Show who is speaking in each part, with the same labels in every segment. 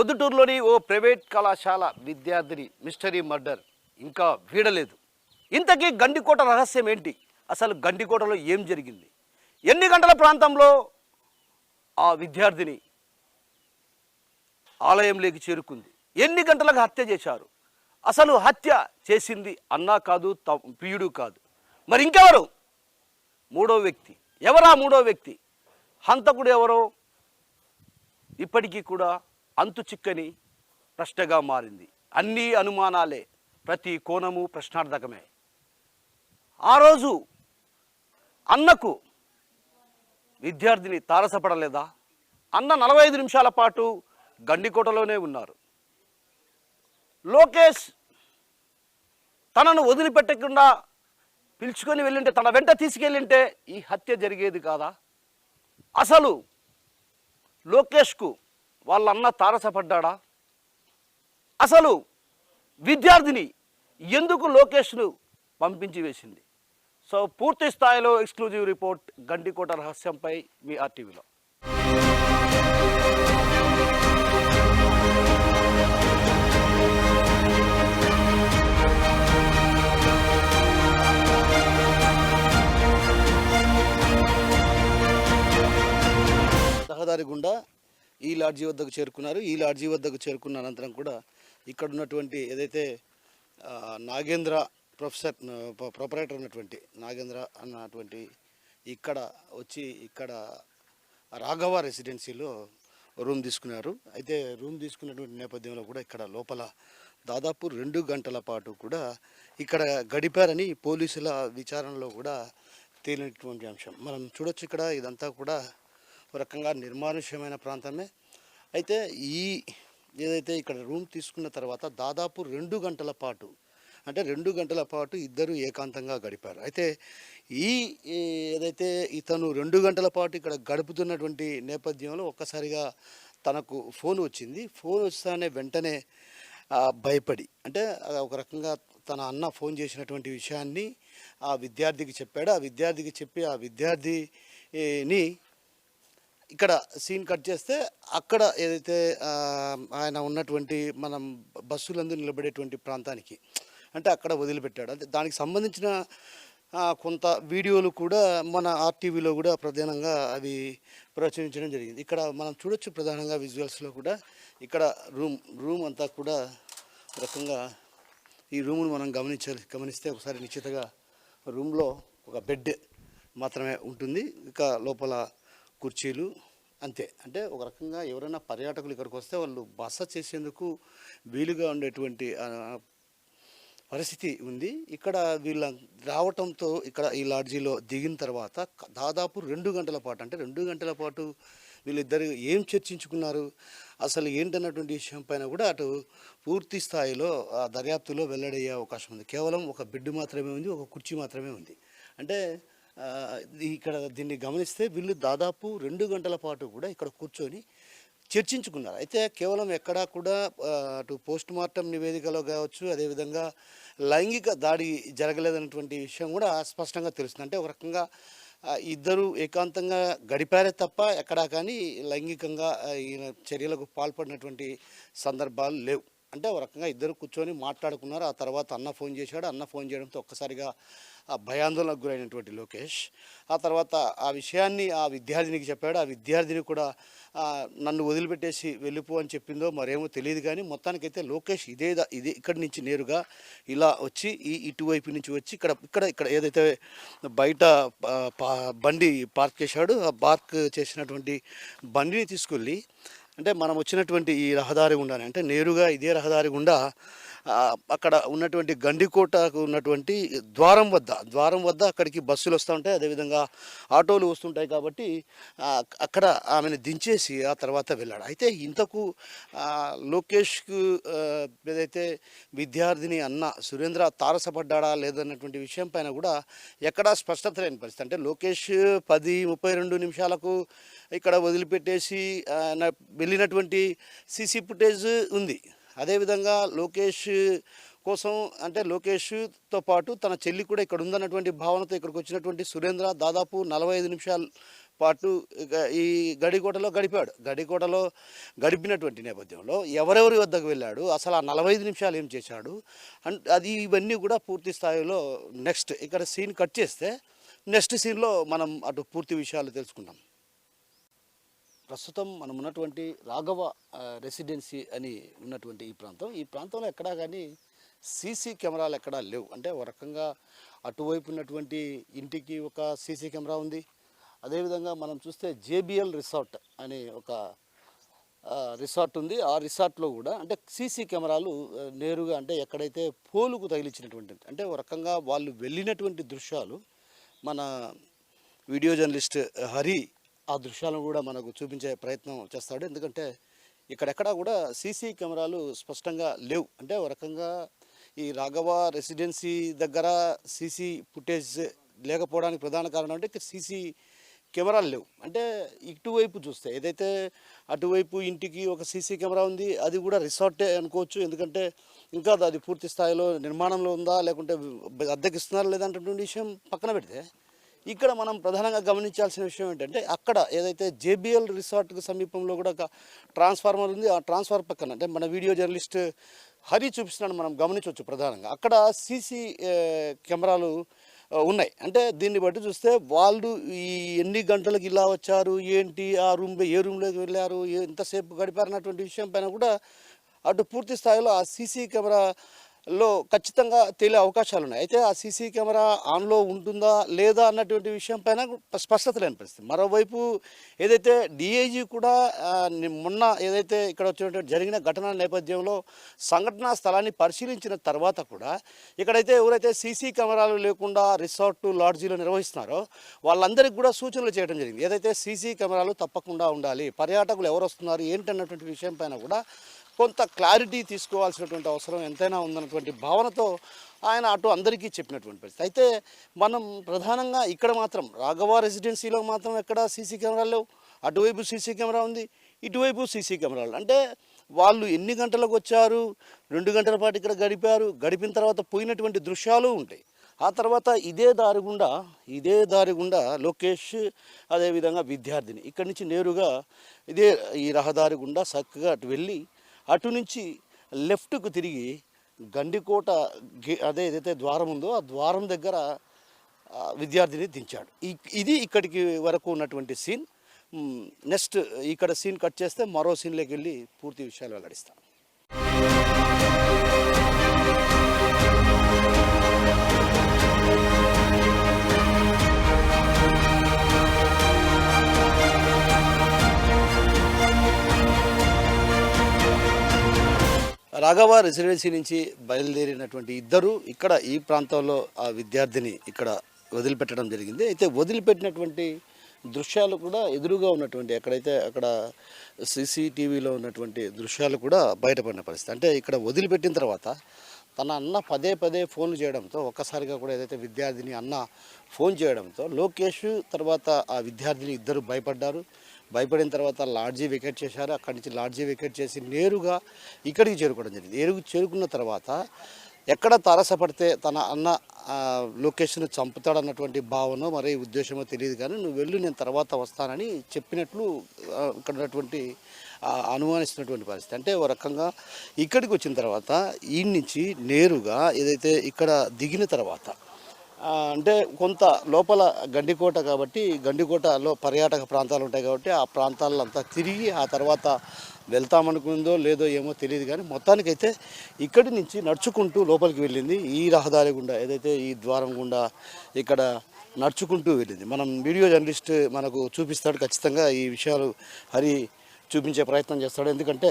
Speaker 1: పొద్దుటూరులోని ఓ private కళాశాల విద్యార్థిని mystery murder ఇంకా వీడలేదు. ఇంతకీ గండికోట రహస్యం ఏంటి? అసలు గండికోటలో ఏం జరిగింది? ఎన్ని గంటల ప్రాంతంలో ఆ విద్యార్థిని ఆలయంలోకి చేరుకుంది? ఎన్ని గంటలకు హత్య చేశారు? అసలు హత్య చేసింది అన్నా కాదు, ప్రియుడు కాదు, మరి ఇంకెవరు? మూడో వ్యక్తి. ఎవరా మూడో వ్యక్తి? హంతకుడు ఎవరో ఇప్పటికీ కూడా అంతు చిక్కని ప్రశ్నగా మారింది. అన్ని అనుమానాలే, ప్రతి కోణము ప్రశ్నార్థకమే. ఆ రోజు అన్నకు విద్యార్థిని తారసపడలేదా? అన్న 45 నిమిషాల పాటు గండికోటలోనే ఉన్నారు. లోకేష్ తనను వదిలిపెట్టకుండా పిలుచుకొని వెళ్ళింటే, తన వెంట తీసుకెళ్ళింటే ఈ హత్య జరిగేది కాదా? అసలు లోకేష్కు వాళ్ళ అన్న తారసపడ్డా? అసలు విద్యార్థిని ఎందుకు లోకేష్ను పంపించి వేసింది? సో పూర్తి స్థాయిలో ఎక్స్క్లూజివ్ రిపోర్ట్ గండికోట రహస్యంపై మీ ఆర్టీవీలో. రహదారి గుండా ఈ లాడ్జీ వద్దకు చేరుకున్నారు. ఈ లాడ్జీ వద్దకు చేరుకున్న అనంతరం కూడా ఇక్కడ ఉన్నటువంటి ఏదైతే నాగేంద్ర ప్రొపరేటర్ ఉన్నటువంటి నాగేంద్ర అన్నటువంటి ఇక్కడ వచ్చి ఇక్కడ రాఘవ రెసిడెన్సీలో రూమ్ తీసుకున్నారు. అయితే రూమ్ తీసుకున్నటువంటి నేపథ్యంలో కూడా ఇక్కడ లోపల దాదాపు 2 గంటల పాటు కూడా ఇక్కడ గడిపారని పోలీసుల విచారణలో కూడా తేలినటువంటి అంశం మనం చూడొచ్చు. ఇక్కడ ఇదంతా కూడా ఒక రకంగా నిర్మానుష్యమైన ప్రాంతమే. అయితే ఏదైతే ఇక్కడ రూమ్ తీసుకున్న తర్వాత దాదాపు 2 గంటల పాటు, అంటే 2 గంటల పాటు ఇద్దరు ఏకాంతంగా గడిపారు. అయితే ఏదైతే ఇతను 2 గంటల పాటు ఇక్కడ గడుపుతున్నటువంటి నేపథ్యంలో ఒక్కసారిగా తనకు ఫోన్ వచ్చింది. ఫోన్ వస్తానే వెంటనే భయపడి, అంటే ఒక రకంగా తన అన్న ఫోన్ చేసినటువంటి విషయాన్ని ఆ విద్యార్థికి చెప్పాడు. ఆ విద్యార్థికి చెప్పి ఆ విద్యార్థిని ఇక్కడ సీన్ కట్ చేస్తే అక్కడ ఏదైతే ఆయన ఉన్నటువంటి మనం బస్సులందు నిలబడేటువంటి ప్రాంతానికి, అంటే అక్కడ వదిలిపెట్టాడు. అంటే దానికి సంబంధించిన కొంత వీడియోలు కూడా మన ఆర్టీవీలో కూడా ప్రధానంగా అవి ప్రచురించడం జరిగింది. ఇక్కడ మనం చూడొచ్చు ప్రధానంగా విజువల్స్లో కూడా ఇక్కడ రూమ్ అంతా కూడా రకంగా ఈ రూమ్ను మనం గమనిస్తే ఒకసారి నిశ్చితగా రూమ్లో ఒక బెడ్ మాత్రమే ఉంటుంది. ఇక లోపల కుర్చీలు అంతే. అంటే ఒక రకంగా ఎవరైనా పర్యాటకులు ఇక్కడికి వస్తే వాళ్ళు బస చేసేందుకు వీలుగా ఉండేటువంటి పరిస్థితి ఉంది. ఇక్కడ వీళ్ళ రావటంతో ఇక్కడ ఈ లాడ్జీలో దిగిన తర్వాత దాదాపు 2 గంటల పాటు, అంటే 2 గంటల పాటు వీళ్ళిద్దరు ఏం చర్చించుకున్నారు, అసలు ఏంటన్నటువంటి విషయం పైన కూడా అటు పూర్తి స్థాయిలో దర్యాప్తులో వెల్లడయ్యే అవకాశం ఉంది. కేవలం ఒక బెడ్ మాత్రమే ఉంది, ఒక కుర్చీ మాత్రమే ఉంది. అంటే ఇక్కడ దీన్ని గమనిస్తే వీళ్ళు దాదాపు 2 గంటల పాటు కూడా ఇక్కడ కూర్చొని చర్చించుకున్నారు. అయితే కేవలం ఎక్కడా కూడా అటు పోస్ట్ మార్టం నివేదికలో కావచ్చు, అదేవిధంగా లైంగిక దాడి జరగలేదన్నటువంటి విషయం కూడా స్పష్టంగా తెలుస్తుంది. అంటే ఒక రకంగా ఇద్దరు ఏకాంతంగా గడిపారే తప్ప ఎక్కడా కానీ లైంగికంగా ఈయన చర్యలకు పాల్పడినటువంటి సందర్భాలు లేవు. అంటే ఒక రకంగా ఇద్దరు కూర్చొని మాట్లాడుకున్నారు. ఆ తర్వాత అన్న ఫోన్ చేశాడు. అన్న ఫోన్ చేయడంతో ఒక్కసారిగా భయాందోళనకు గురైనటువంటి లోకేష్ ఆ తర్వాత ఆ విషయాన్ని ఆ విద్యార్థినికి చెప్పాడు. ఆ విద్యార్థిని కూడా నన్ను వదిలిపెట్టేసి వెళ్ళిపో అని చెప్పిందో మరేమో తెలియదు. కానీ మొత్తానికైతే లోకేష్ ఇక్కడి నుంచి నేరుగా ఇలా వచ్చి ఇటువైపు నుంచి వచ్చి ఇక్కడ ఏదైతే బయట బండి పార్క్ చేశాడో ఆ పార్క్ చేసినటువంటి బండిని తీసుకెళ్ళి, అంటే మనం వచ్చినటువంటి ఈ రహదారి గుండానే, అంటే నేరుగా ఇదే రహదారి గుండా అక్కడ ఉన్నటువంటి గండికోటకు ఉన్నటువంటి ద్వారం వద్ద అక్కడికి బస్సులు వస్తూ ఉంటాయి, అదేవిధంగా ఆటోలు వస్తుంటాయి. కాబట్టి అక్కడ ఆమెను దించేసి ఆ తర్వాత వెళ్ళాడు. అయితే ఇంతకు లోకేష్కు ఏదైతే విద్యార్థిని అన్న సురేంద్ర తారసపడ్డా లేదన్నటువంటి విషయం పైన కూడా ఎక్కడా స్పష్టత లేని పరిస్థితి. అంటే లోకేష్ 10:32 నిమిషాలకు ఇక్కడ వదిలిపెట్టేసి వెళ్ళినటువంటి సీసీ ఫుటేజ్ ఉంది. అదేవిధంగా లోకేష్ కోసం, అంటే లోకేష్తో పాటు తన చెల్లి కూడా ఇక్కడ ఉందన్నటువంటి భావనతో ఇక్కడికి వచ్చినటువంటి సురేంద్ర దాదాపు 45 నిమిషాల పాటు ఇక ఈ గడికోటలో గడిపాడు. గడికోటలో గడిపినటువంటి నేపథ్యంలో ఎవరెవరి వద్దకు వెళ్ళాడు, అసలు ఆ 45 నిమిషాలు ఏం చేశాడు అది ఇవన్నీ కూడా పూర్తి స్థాయిలో నెక్స్ట్ ఇక్కడ సీన్ కట్ చేస్తే నెక్స్ట్ సీన్లో మనం అటు పూర్తి విషయాలు తెలుసుకుందాం. ప్రస్తుతం మనం ఉన్నటువంటి రాఘవ రెసిడెన్సీ అని ఉన్నటువంటి ఈ ప్రాంతంలో ఎక్కడా కానీ సీసీ కెమెరాలు ఎక్కడా లేవు. అంటే ఒక రకంగా అటువైపు ఉన్నటువంటి ఇంటికి ఒక సీసీ కెమెరా ఉంది. అదేవిధంగా మనం చూస్తే జేబిఎల్ రిసార్ట్ అనే ఒక రిసార్ట్ ఉంది. ఆ రిసార్ట్లో కూడా అంటే సీసీ కెమెరాలు నేరుగా అంటే ఎక్కడైతే పోలుకు తగిలించినటువంటి అంటే ఒక రకంగా వాళ్ళు వెళ్ళినటువంటి దృశ్యాలు మన వీడియో జర్నలిస్ట్ హరి ఆ దృశ్యాలను కూడా మనకు చూపించే ప్రయత్నం చేస్తాడు. ఎందుకంటే ఇక్కడెక్కడా కూడా సీసీ కెమెరాలు స్పష్టంగా లేవు. అంటే ఒక రకంగా ఈ రాఘవ రెసిడెన్సీ దగ్గర సీసీ ఫుటేజ్ లేకపోవడానికి ప్రధాన కారణం అంటే సీసీ కెమెరాలు లేవు. అంటే ఇటువైపు చూస్తే ఏదైతే అటువైపు ఇంటికి ఒక సీసీ కెమెరా ఉంది, అది కూడా రిసార్టే అనుకోవచ్చు. ఎందుకంటే ఇంకా అది పూర్తి స్థాయిలో నిర్మాణంలో ఉందా లేకుంటే అద్దెకిస్తున్నారా లేదంటే విషయం పక్కన పెడితే ఇక్కడ మనం ప్రధానంగా గమనించాల్సిన విషయం ఏంటంటే అక్కడ ఏదైతే జేబిఎల్ రిసార్ట్కి సమీపంలో కూడా ఒక ట్రాన్స్ఫార్మర్ ఉంది. ఆ ట్రాన్స్ఫార్మర్ పక్కన అంటే మన వీడియో జర్నలిస్ట్ హరి చూపిస్తున్నాడు, మనం గమనించవచ్చు. ప్రధానంగా అక్కడ సీసీ కెమెరాలు ఉన్నాయి. అంటే దీన్ని బట్టి చూస్తే వాళ్ళు ఈ ఎన్ని గంటలకు ఇలా వచ్చారు, ఏంటి, ఆ ఏ రూమ్లోకి వెళ్ళారు, ఎంతసేపు గడిపారన్నటువంటి విషయం పైన కూడా అటు పూర్తి స్థాయిలో ఆ సీసీ కెమెరాలో ఖచ్చితంగా తేలే అవకాశాలు ఉన్నాయి. అయితే ఆ సీసీ కెమెరా ఆన్లో ఉంటుందా లేదా అన్నటువంటి విషయం పైన స్పష్టత లేని పరిస్థితి. మరోవైపు ఏదైతే డిఐజీ కూడా మొన్న ఏదైతే ఇక్కడ వచ్చినటువంటి జరిగిన ఘటన నేపథ్యంలో సంఘటనా స్థలాన్ని పరిశీలించిన తర్వాత కూడా ఇక్కడైతే ఎవరైతే సీసీ కెమెరాలు లేకుండా రిసార్టు లాడ్జీలు నిర్వహిస్తున్నారో వాళ్ళందరికీ కూడా సూచనలు చేయడం జరిగింది. ఏదైతే సీసీ కెమెరాలు తప్పకుండా ఉండాలి, పర్యాటకులు ఎవరు వస్తున్నారు ఏంటన్నటువంటి విషయం పైన కూడా కొంత క్లారిటీ తీసుకోవాల్సినటువంటి అవసరం ఎంతైనా ఉందన్నటువంటి భావనతో ఆయన అటు అందరికీ చెప్పినటువంటి పరిస్థితి. అయితే మనం ప్రధానంగా ఇక్కడ మాత్రం రాఘవ రెసిడెన్సీలో మాత్రం ఎక్కడ సీసీ కెమెరాలు లేవు. అటువైపు సీసీ కెమెరా ఉంది, ఇటువైపు సీసీ కెమెరాలు. అంటే వాళ్ళు ఎన్ని గంటలకు వచ్చారు, 2 గంటల పాటు ఇక్కడ గడిపిన తర్వాత పోయినటువంటి దృశ్యాలు ఉంటాయి. ఆ తర్వాత ఇదే దారి గుండా లోకేష్ అదేవిధంగా విద్యార్థిని ఇక్కడి నుంచి నేరుగా ఈ రహదారి గుండా చక్కగా అటు వెళ్ళి అటు నుంచి లెఫ్ట్కు తిరిగి గండికోట ఏదైతే ద్వారం ఉందో ఆ ద్వారం దగ్గర విద్యార్థిని దించాడు. ఇది ఇక్కడికి వరకు ఉన్నటువంటి సీన్. నెక్స్ట్ ఇక్కడ సీన్ కట్ చేస్తే మరో సీన్లోకి వెళ్ళి పూర్తి విషయాలు వెల్లడిస్తాను. రాఘవ రెసిడెన్సీ నుంచి బయలుదేరినటువంటి ఇద్దరు ఇక్కడ ఈ ప్రాంతంలో ఆ విద్యార్థిని ఇక్కడ వదిలిపెట్టడం జరిగింది. అయితే వదిలిపెట్టినటువంటి దృశ్యాలు కూడా ఎదురుగా ఉన్నటువంటి ఎక్కడైతే అక్కడ సీసీటీవీలో ఉన్నటువంటి దృశ్యాలు కూడా బయటపడిన పరిస్థితి. అంటే ఇక్కడ వదిలిపెట్టిన తర్వాత తన అన్న పదే ఫోన్లు చేయడంతో ఒక్కసారిగా కూడా ఏదైతే విద్యార్థిని అన్న ఫోన్ చేయడంతో లోకేష్ తర్వాత ఆ విద్యార్థిని ఇద్దరు భయపడిన తర్వాత లాడ్జీ వెకేట్ చేశారు. అక్కడి నుంచి లాడ్జీ వెకేట్ చేసి నేరుగా ఇక్కడికి చేరుకోవడం జరిగింది. చేరుకున్న తర్వాత ఎక్కడ తారసపడితే తన అన్న లొకేషన్ చంపుతాడన్నటువంటి భావన మరి ఉద్దేశమో తెలియదు, కానీ నువ్వు వెళ్ళు, నేను తర్వాత వస్తానని చెప్పినట్లు ఇక్కడ ఉన్నటువంటి అనుమానిస్తున్నటువంటి పరిస్థితి. అంటే ఒక రకంగా ఇక్కడికి వచ్చిన తర్వాత ఈ నుంచి నేరుగా ఏదైతే ఇక్కడ దిగిన తర్వాత అంటే కొంత లోపల గండికోట కాబట్టి గండికోటలో పర్యాటక ప్రాంతాలు ఉంటాయి కాబట్టి ఆ ప్రాంతాలంతా తిరిగి ఆ తర్వాత వెళ్తామనుకుందో లేదో ఏమో తెలియదు, కానీ మొత్తానికైతే ఇక్కడి నుంచి నడుచుకుంటూ లోపలికి వెళ్ళింది. ఈ రహదారి గుండా ఏదైతే ఈ ద్వారం గుండా ఇక్కడ నడుచుకుంటూ వెళ్ళింది. మనం వీడియో జర్నలిస్ట్ మనకు చూపిస్తాడు, ఖచ్చితంగా ఈ విషయాలు హరి చూపించే ప్రయత్నం చేస్తాడు. ఎందుకంటే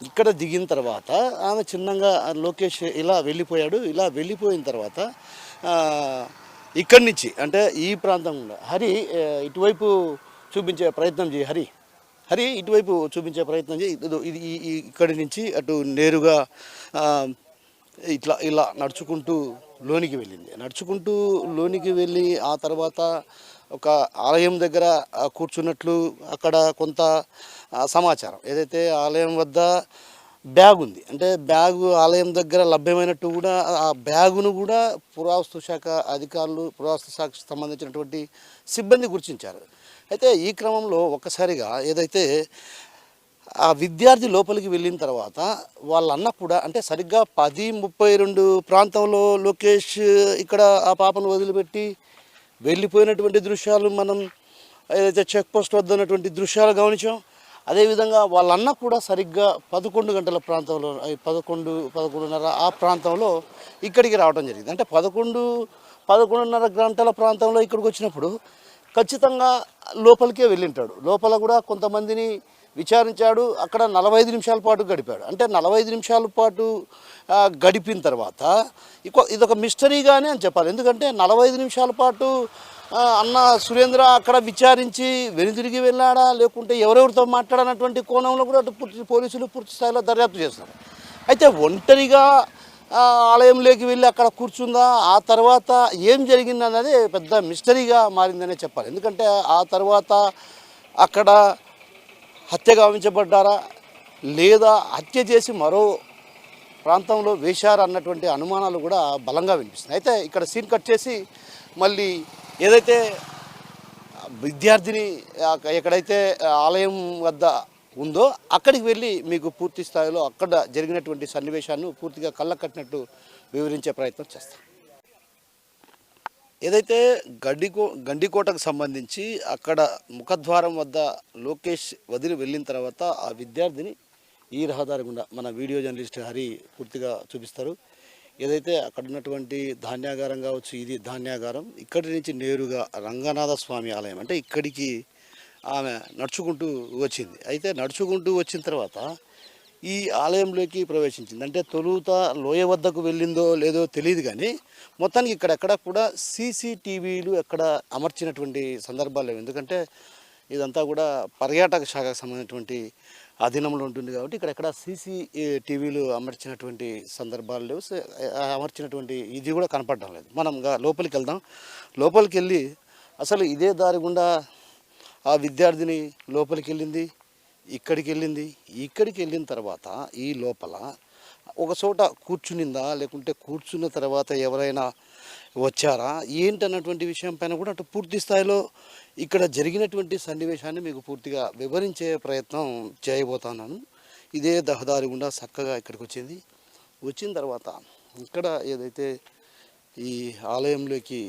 Speaker 1: ఇక్కడ దిగిన తర్వాత ఆమె చిన్నగా లోకేష్ ఇలా వెళ్ళిపోయాడు. ఇలా వెళ్ళిపోయిన తర్వాత ఇక్కడి నుంచి అంటే ఈ ప్రాంతం కూడా హరి ఇటువైపు చూపించే ప్రయత్నం చేయి. హరి ఇటువైపు చూపించే ప్రయత్నం చేయి. ఇది ఇక్కడి నుంచి అటు నేరుగా ఇలా నడుచుకుంటూ లోనికి వెళ్ళింది. నడుచుకుంటూ లోనికి వెళ్ళి ఆ తర్వాత ఒక ఆలయం దగ్గర కూర్చున్నట్లు అక్కడ కొంత సమాచారం. ఏదైతే ఆలయం వద్ద బ్యాగ్ ఉంది, అంటే బ్యాగు ఆలయం దగ్గర లభ్యమైనట్టు కూడా ఆ బ్యాగును కూడా పురావస్తు శాఖ అధికారులు పురావస్తు శాఖకు సంబంధించినటువంటి సిబ్బంది గుర్తించారు. అయితే ఈ క్రమంలో ఒక్కసారిగా ఏదైతే ఆ విద్యార్థి లోపలికి వెళ్ళిన తర్వాత వాళ్ళ అన్న కూడా అంటే సరిగ్గా 10:32 ప్రాంతంలో లోకేష్ ఇక్కడ ఆ పాపను వదిలిపెట్టి వెళ్ళిపోయినటువంటి దృశ్యాలు మనం ఏదైతే చెక్ పోస్ట్ వద్ద ఉన్నటువంటి దృశ్యాలు గమనించాం. అదేవిధంగా వాళ్ళ అన్న కూడా సరిగ్గా 11 గంటల ప్రాంతంలో 11:30 ఆ ప్రాంతంలో ఇక్కడికి రావడం జరిగింది. అంటే 11:30 గంటల ప్రాంతంలో ఇక్కడికి వచ్చినప్పుడు ఖచ్చితంగా లోపలికే వెళ్ళింటాడు. లోపల కూడా కొంతమందిని విచారించాడు. అక్కడ 45 నిమిషాల పాటు గడిపాడు. అంటే 45 నిమిషాల పాటు గడిపిన తర్వాత ఇదొక మిస్టరీగానే అని చెప్పాలి. ఎందుకంటే 45 నిమిషాల పాటు అన్న సురేంద్ర అక్కడ విచారించి వెనుదిరిగి వెళ్ళాడా, లేకుంటే ఎవరెవరితో మాట్లాడనటువంటి కోణంలో కూడా పోలీసులు పూర్తి స్థాయిలో దర్యాప్తు చేస్తారు. అయితే ఒంటరిగా ఆలయంలోకి వెళ్ళి అక్కడ కూర్చుందా, ఆ తర్వాత ఏం జరిగిందన్నది పెద్ద మిస్టరీగా మారిందనే చెప్పాలి. ఎందుకంటే ఆ తర్వాత అక్కడ హత్య గావించబడ్డారా, లేదా హత్య చేసి మరో ప్రాంతంలో వేశారు అన్నటువంటి అనుమానాలు కూడా బలంగా వినిపిస్తున్నాయి. అయితే ఇక్కడ సీన్ కట్ చేసి మళ్ళీ ఏదైతే విద్యార్థిని ఎక్కడైతే ఆలయం వద్ద ఉందో అక్కడికి వెళ్ళి మీకు పూర్తి స్థాయిలో అక్కడ జరిగినటువంటి సన్నివేశాన్ని పూర్తిగా కళ్ళ కట్టినట్టు వివరించే ప్రయత్నం చేస్తాం. ఏదైతే గండికోటకు సంబంధించి అక్కడ ముఖద్వారం వద్ద లోకేష్ వదిలి వెళ్ళిన తర్వాత ఆ విద్యార్థిని ఈ రహదారి గుండా మన వీడియో జర్నలిస్ట్ హరి పూర్తిగా చూపిస్తారు. ఏదైతే అక్కడ ఉన్నటువంటి ధాన్యాగారం కావచ్చు, ఇది ధాన్యాగారం, ఇక్కడి నుంచి నేరుగా రంగనాథ స్వామి ఆలయం అంటే ఇక్కడికి ఆమె నడుచుకుంటూ వచ్చింది. అయితే నడుచుకుంటూ వచ్చిన తర్వాత ఈ ఆలయంలోకి ప్రవేశించింది. అంటే తొలుత లోయ వద్దకు వెళ్ళిందో లేదో తెలియదు, కానీ మొత్తానికి ఇక్కడెక్కడ కూడా సీసీటీవీలు ఎక్కడ అమర్చినటువంటి సందర్భాలు లేవు. ఎందుకంటే ఇదంతా కూడా పర్యాటక శాఖకు సంబంధించినటువంటి అధీనంలో ఉంటుంది కాబట్టి ఇక్కడెక్కడ టీవీలు అమర్చినటువంటి సందర్భాలు లేవు, అమర్చినటువంటి ఇది కూడా కనపడడం లేదు. మనం లోపలికి వెళ్దాం. లోపలికి వెళ్ళి అసలు ఇదే దారి గుండా ఆ విద్యార్థిని లోపలికి వెళ్ళింది, ఇక్కడికి వెళ్ళిన తర్వాత ఈ లోపల ఒక చోట కూర్చునిందా, లేకుంటే కూర్చున్న తర్వాత ఎవరైనా వచ్చారా ఏంటన్నటువంటి విషయం పైన కూడా అటు పూర్తి స్థాయిలో ఇక్కడ జరిగినటువంటి సన్నివేశాన్ని మీకు పూర్తిగా వివరించే ప్రయత్నం చేయబోతున్నాను. ఇదే రహదారి గుండా చక్కగా ఇక్కడికి వచ్చిన తర్వాత ఇక్కడ ఏదైతే ఈ ఆలయంలోకి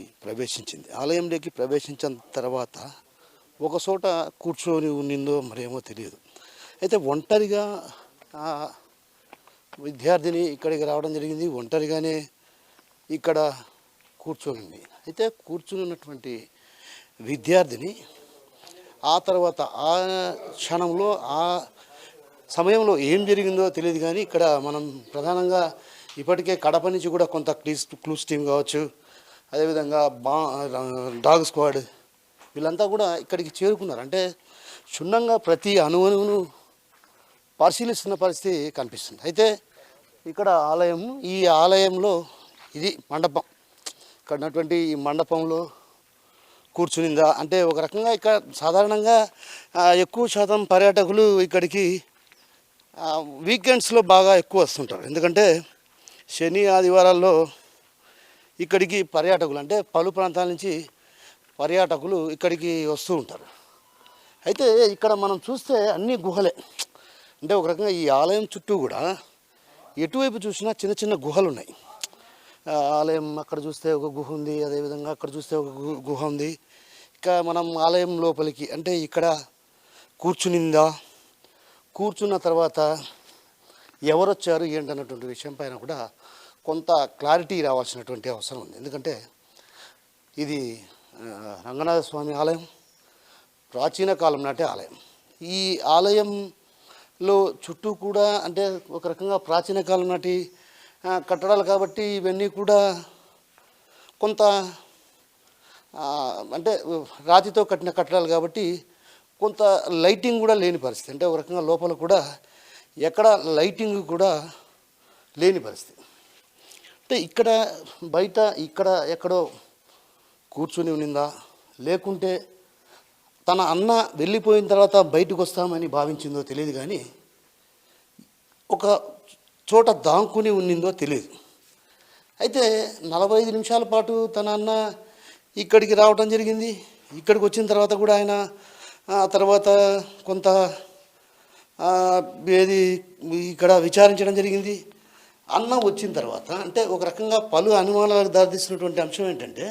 Speaker 1: ప్రవేశించిన తర్వాత ఒక చోట కూర్చొని ఉన్నిందో మరేమో తెలియదు. అయితే ఒంటరిగా విద్యార్థిని ఇక్కడికి రావడం జరిగింది. ఒంటరిగానే ఇక్కడ కూర్చొని అయితే కూర్చున్నటువంటి విద్యార్థిని ఆ తర్వాత ఆ క్షణంలో ఆ సమయంలో ఏం జరిగిందో తెలియదు, కానీ ఇక్కడ మనం ప్రధానంగా ఇప్పటికే కడప నుంచి కూడా కొంత క్లూస్ టీం కావచ్చు, అదేవిధంగా డాగ్ స్క్వాడ్ వీళ్ళంతా కూడా ఇక్కడికి చేరుకున్నారు. అంటే క్షుణ్ణంగా ప్రతి అణువును పరిశీలిస్తున్న పరిస్థితి కనిపిస్తుంది. అయితే ఇక్కడ ఈ ఆలయంలో ఇది మండపం. ఇక్కడ ఉన్నటువంటి ఈ మండపంలో కూర్చునిందా అంటే ఒక రకంగా ఇక్కడ సాధారణంగా ఎక్కువ శాతం పర్యాటకులు ఇక్కడికి వీకెండ్స్లో బాగా ఎక్కువ వస్తుంటారు. ఎందుకంటే శని ఆదివారాల్లో ఇక్కడికి పర్యాటకులు అంటే పలు ప్రాంతాల నుంచి పర్యాటకులు ఇక్కడికి వస్తూ ఉంటారు. అయితే ఇక్కడ మనం చూస్తే అన్ని గుహలే. అంటే ఒక రకంగా ఈ ఆలయం చుట్టూ కూడా ఎటువైపు చూసినా చిన్న చిన్న గుహలు ఉన్నాయి. ఆలయం అక్కడ చూస్తే ఒక గుహ ఉంది, అదేవిధంగా అక్కడ చూస్తే ఒక గుహ ఉంది. ఇక మనం ఆలయం లోపలికి అంటే ఇక్కడ కూర్చున్న తర్వాత ఎవరొచ్చారు ఏంటన్నటువంటి విషయం పైన కూడా కొంత క్లారిటీ రావాల్సినటువంటి అవసరం ఉంది. ఎందుకంటే ఇది రంగనాథ స్వామి ఆలయం, ప్రాచీన కాలం నాటి ఆలయం. ఈ ఆలయంలో చుట్టూ కూడా అంటే ఒక రకంగా ప్రాచీన కాలం నాటి కట్టడాలు కాబట్టి ఇవన్నీ కూడా కొంత అంటే రాతితో కట్టిన కట్టడాలు కాబట్టి కొంత లైటింగ్ కూడా లేని పరిస్థితి. అంటే ఒక రకంగా లోపల కూడా ఎక్కడ లైటింగ్ కూడా లేని పరిస్థితి. అంటే ఇక్కడ బయట ఇక్కడ ఎక్కడో కూర్చుని ఉన్నిందా, లేకుంటే తన అన్న వెళ్ళిపోయిన తర్వాత బయటకు వస్తామని భావించిందో తెలియదు, కానీ ఒక చోట దాంకుని ఉన్నిందో తెలియదు. అయితే 45 నిమిషాల పాటు తన అన్న ఇక్కడికి రావడం జరిగింది. ఇక్కడికి వచ్చిన తర్వాత కూడా ఆయన ఆ తర్వాత కొంత ఆ, ఏది ఇక్కడ విచారించడం జరిగింది. అన్నం వచ్చిన తర్వాత అంటే ఒక రకంగా పలు అనుమానాలకు దారితీసినటువంటి అంశం ఏంటంటే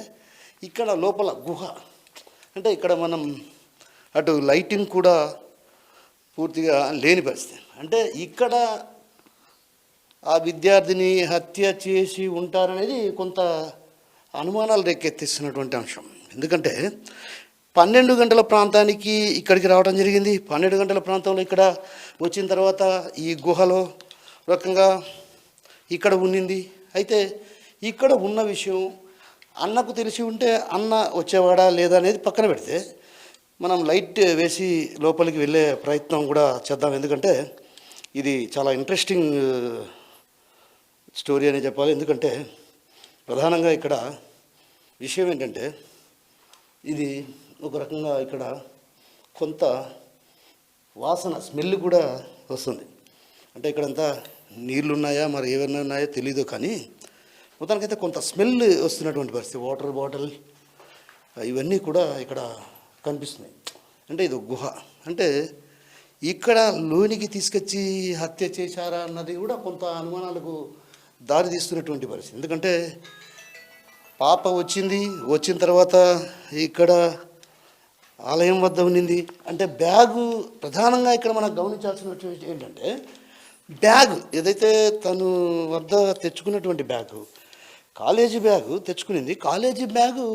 Speaker 1: ఇక్కడ లోపల గుహ, అంటే ఇక్కడ మనం అటు లైటింగ్ కూడా పూర్తిగా లేని పరిస్థితి. అంటే ఇక్కడ ఆ విద్యార్థిని హత్య చేసి ఉంటారనేది కొంత అనుమానాలు రేకెత్తిస్తున్నటువంటి అంశం. ఎందుకంటే 12 గంటల ప్రాంతానికి ఇక్కడికి రావడం జరిగింది. 12 గంటల ప్రాంతంలో ఇక్కడ వచ్చిన తర్వాత ఈ గుహలో రకంగా ఇక్కడ ఉన్నింది. అయితే ఇక్కడ ఉన్న విషయం అన్నకు తెలిసి ఉంటే అన్న వచ్చేవాడా లేదా అనేది పక్కన పెడితే మనం లైట్ వేసి లోపలికి వెళ్ళే ప్రయత్నం కూడా చేద్దాం. ఎందుకంటే ఇది చాలా ఇంట్రెస్టింగ్ స్టోరీ అని చెప్పాలి. ఎందుకంటే ప్రధానంగా ఇక్కడ విషయం ఏంటంటే ఇది ఒక రకంగా ఇక్కడ కొంత వాసన స్మెల్ కూడా వస్తుంది. అంటే ఇక్కడంతా నీళ్ళు ఉన్నాయా మరి ఏమైనా ఉన్నాయో తెలీదు, కానీ మొత్తానికైతే కొంత స్మెల్ వస్తున్నటువంటి పరిస్థితి. వాటర్ బాటిల్ ఇవన్నీ కూడా ఇక్కడ కనిపిస్తున్నాయి. అంటే ఇది గుహ, అంటే ఇక్కడ లోనికి తీసుకొచ్చి హత్య చేశారా అన్నది కూడా కొంత అనుమానాలకు దారి తీస్తున్నటువంటి పరిస్థితి. ఎందుకంటే పాప వచ్చిన తర్వాత ఇక్కడ ఆలయం వద్ద ఉన్నింది. అంటే బ్యాగు ప్రధానంగా ఇక్కడ మనం గమనించాల్సిన విషయం ఏంటంటే బ్యాగ్ ఏదైతే తను వద్ద తెచ్చుకున్నటువంటి బ్యాగు, కాలేజీ బ్యాగు తెచ్చుకునింది. కాలేజీ బ్యాగు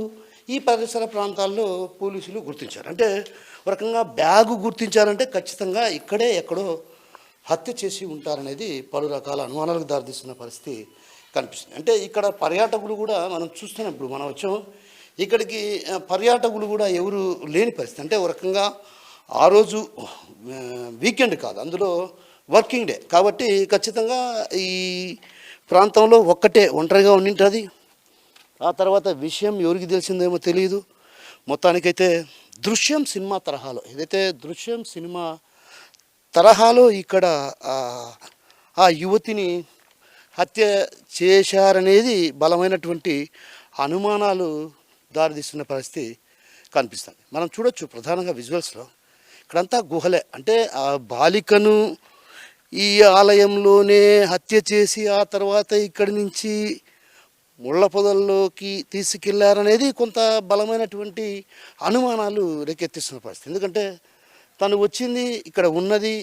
Speaker 1: ఈ పరిసర ప్రాంతాల్లో పోలీసులు గుర్తించారు. అంటే ఒక రకంగా బ్యాగు గుర్తించారంటే ఖచ్చితంగా ఇక్కడే ఎక్కడో హత్య చేసి ఉంటారనేది పలు రకాల అనుమానాలకు దారితీస్తున్న పరిస్థితి కనిపిస్తుంది. అంటే ఇక్కడ పర్యాటకులు కూడా మనం చూస్తున్నాం. ఇప్పుడు మనం వచ్చాం ఇక్కడికి, పర్యాటకులు కూడా ఎవరు లేని పరిస్థితి. అంటే ఒక రకంగా ఆ రోజు వీకెండ్ కాదు, అందులో వర్కింగ్ డే కాబట్టి ఖచ్చితంగా ఈ ప్రాంతంలో ఒంటరిగా ఉండింటుంది. ఆ తర్వాత విషయం ఎవరికి తెలిసిందేమో తెలియదు. మొత్తానికైతే దృశ్యం సినిమా తరహాలో, ఏదైతే దృశ్యం సినిమా తరహాలో ఇక్కడ ఆ యువతిని హత్య చేశారనేది బలమైనటువంటి అనుమానాలు దారితీస్తున్న పరిస్థితి కనిపిస్తుంది. మనం చూడొచ్చు ప్రధానంగా విజువల్స్లో ఇక్కడంతా గుహలే. అంటే ఆ బాలికను ఈ ఆలయంలోనే హత్య చేసి ఆ తర్వాత ఇక్కడి నుంచి ముళ్ళ పొదల్లోకి తీసుకెళ్లారనేది కొంత బలమైనటువంటి అనుమానాలు రేకెత్తిస్తున్న పరిస్థితి. ఎందుకంటే తను వచ్చింది, ఇక్కడ ఉన్నది,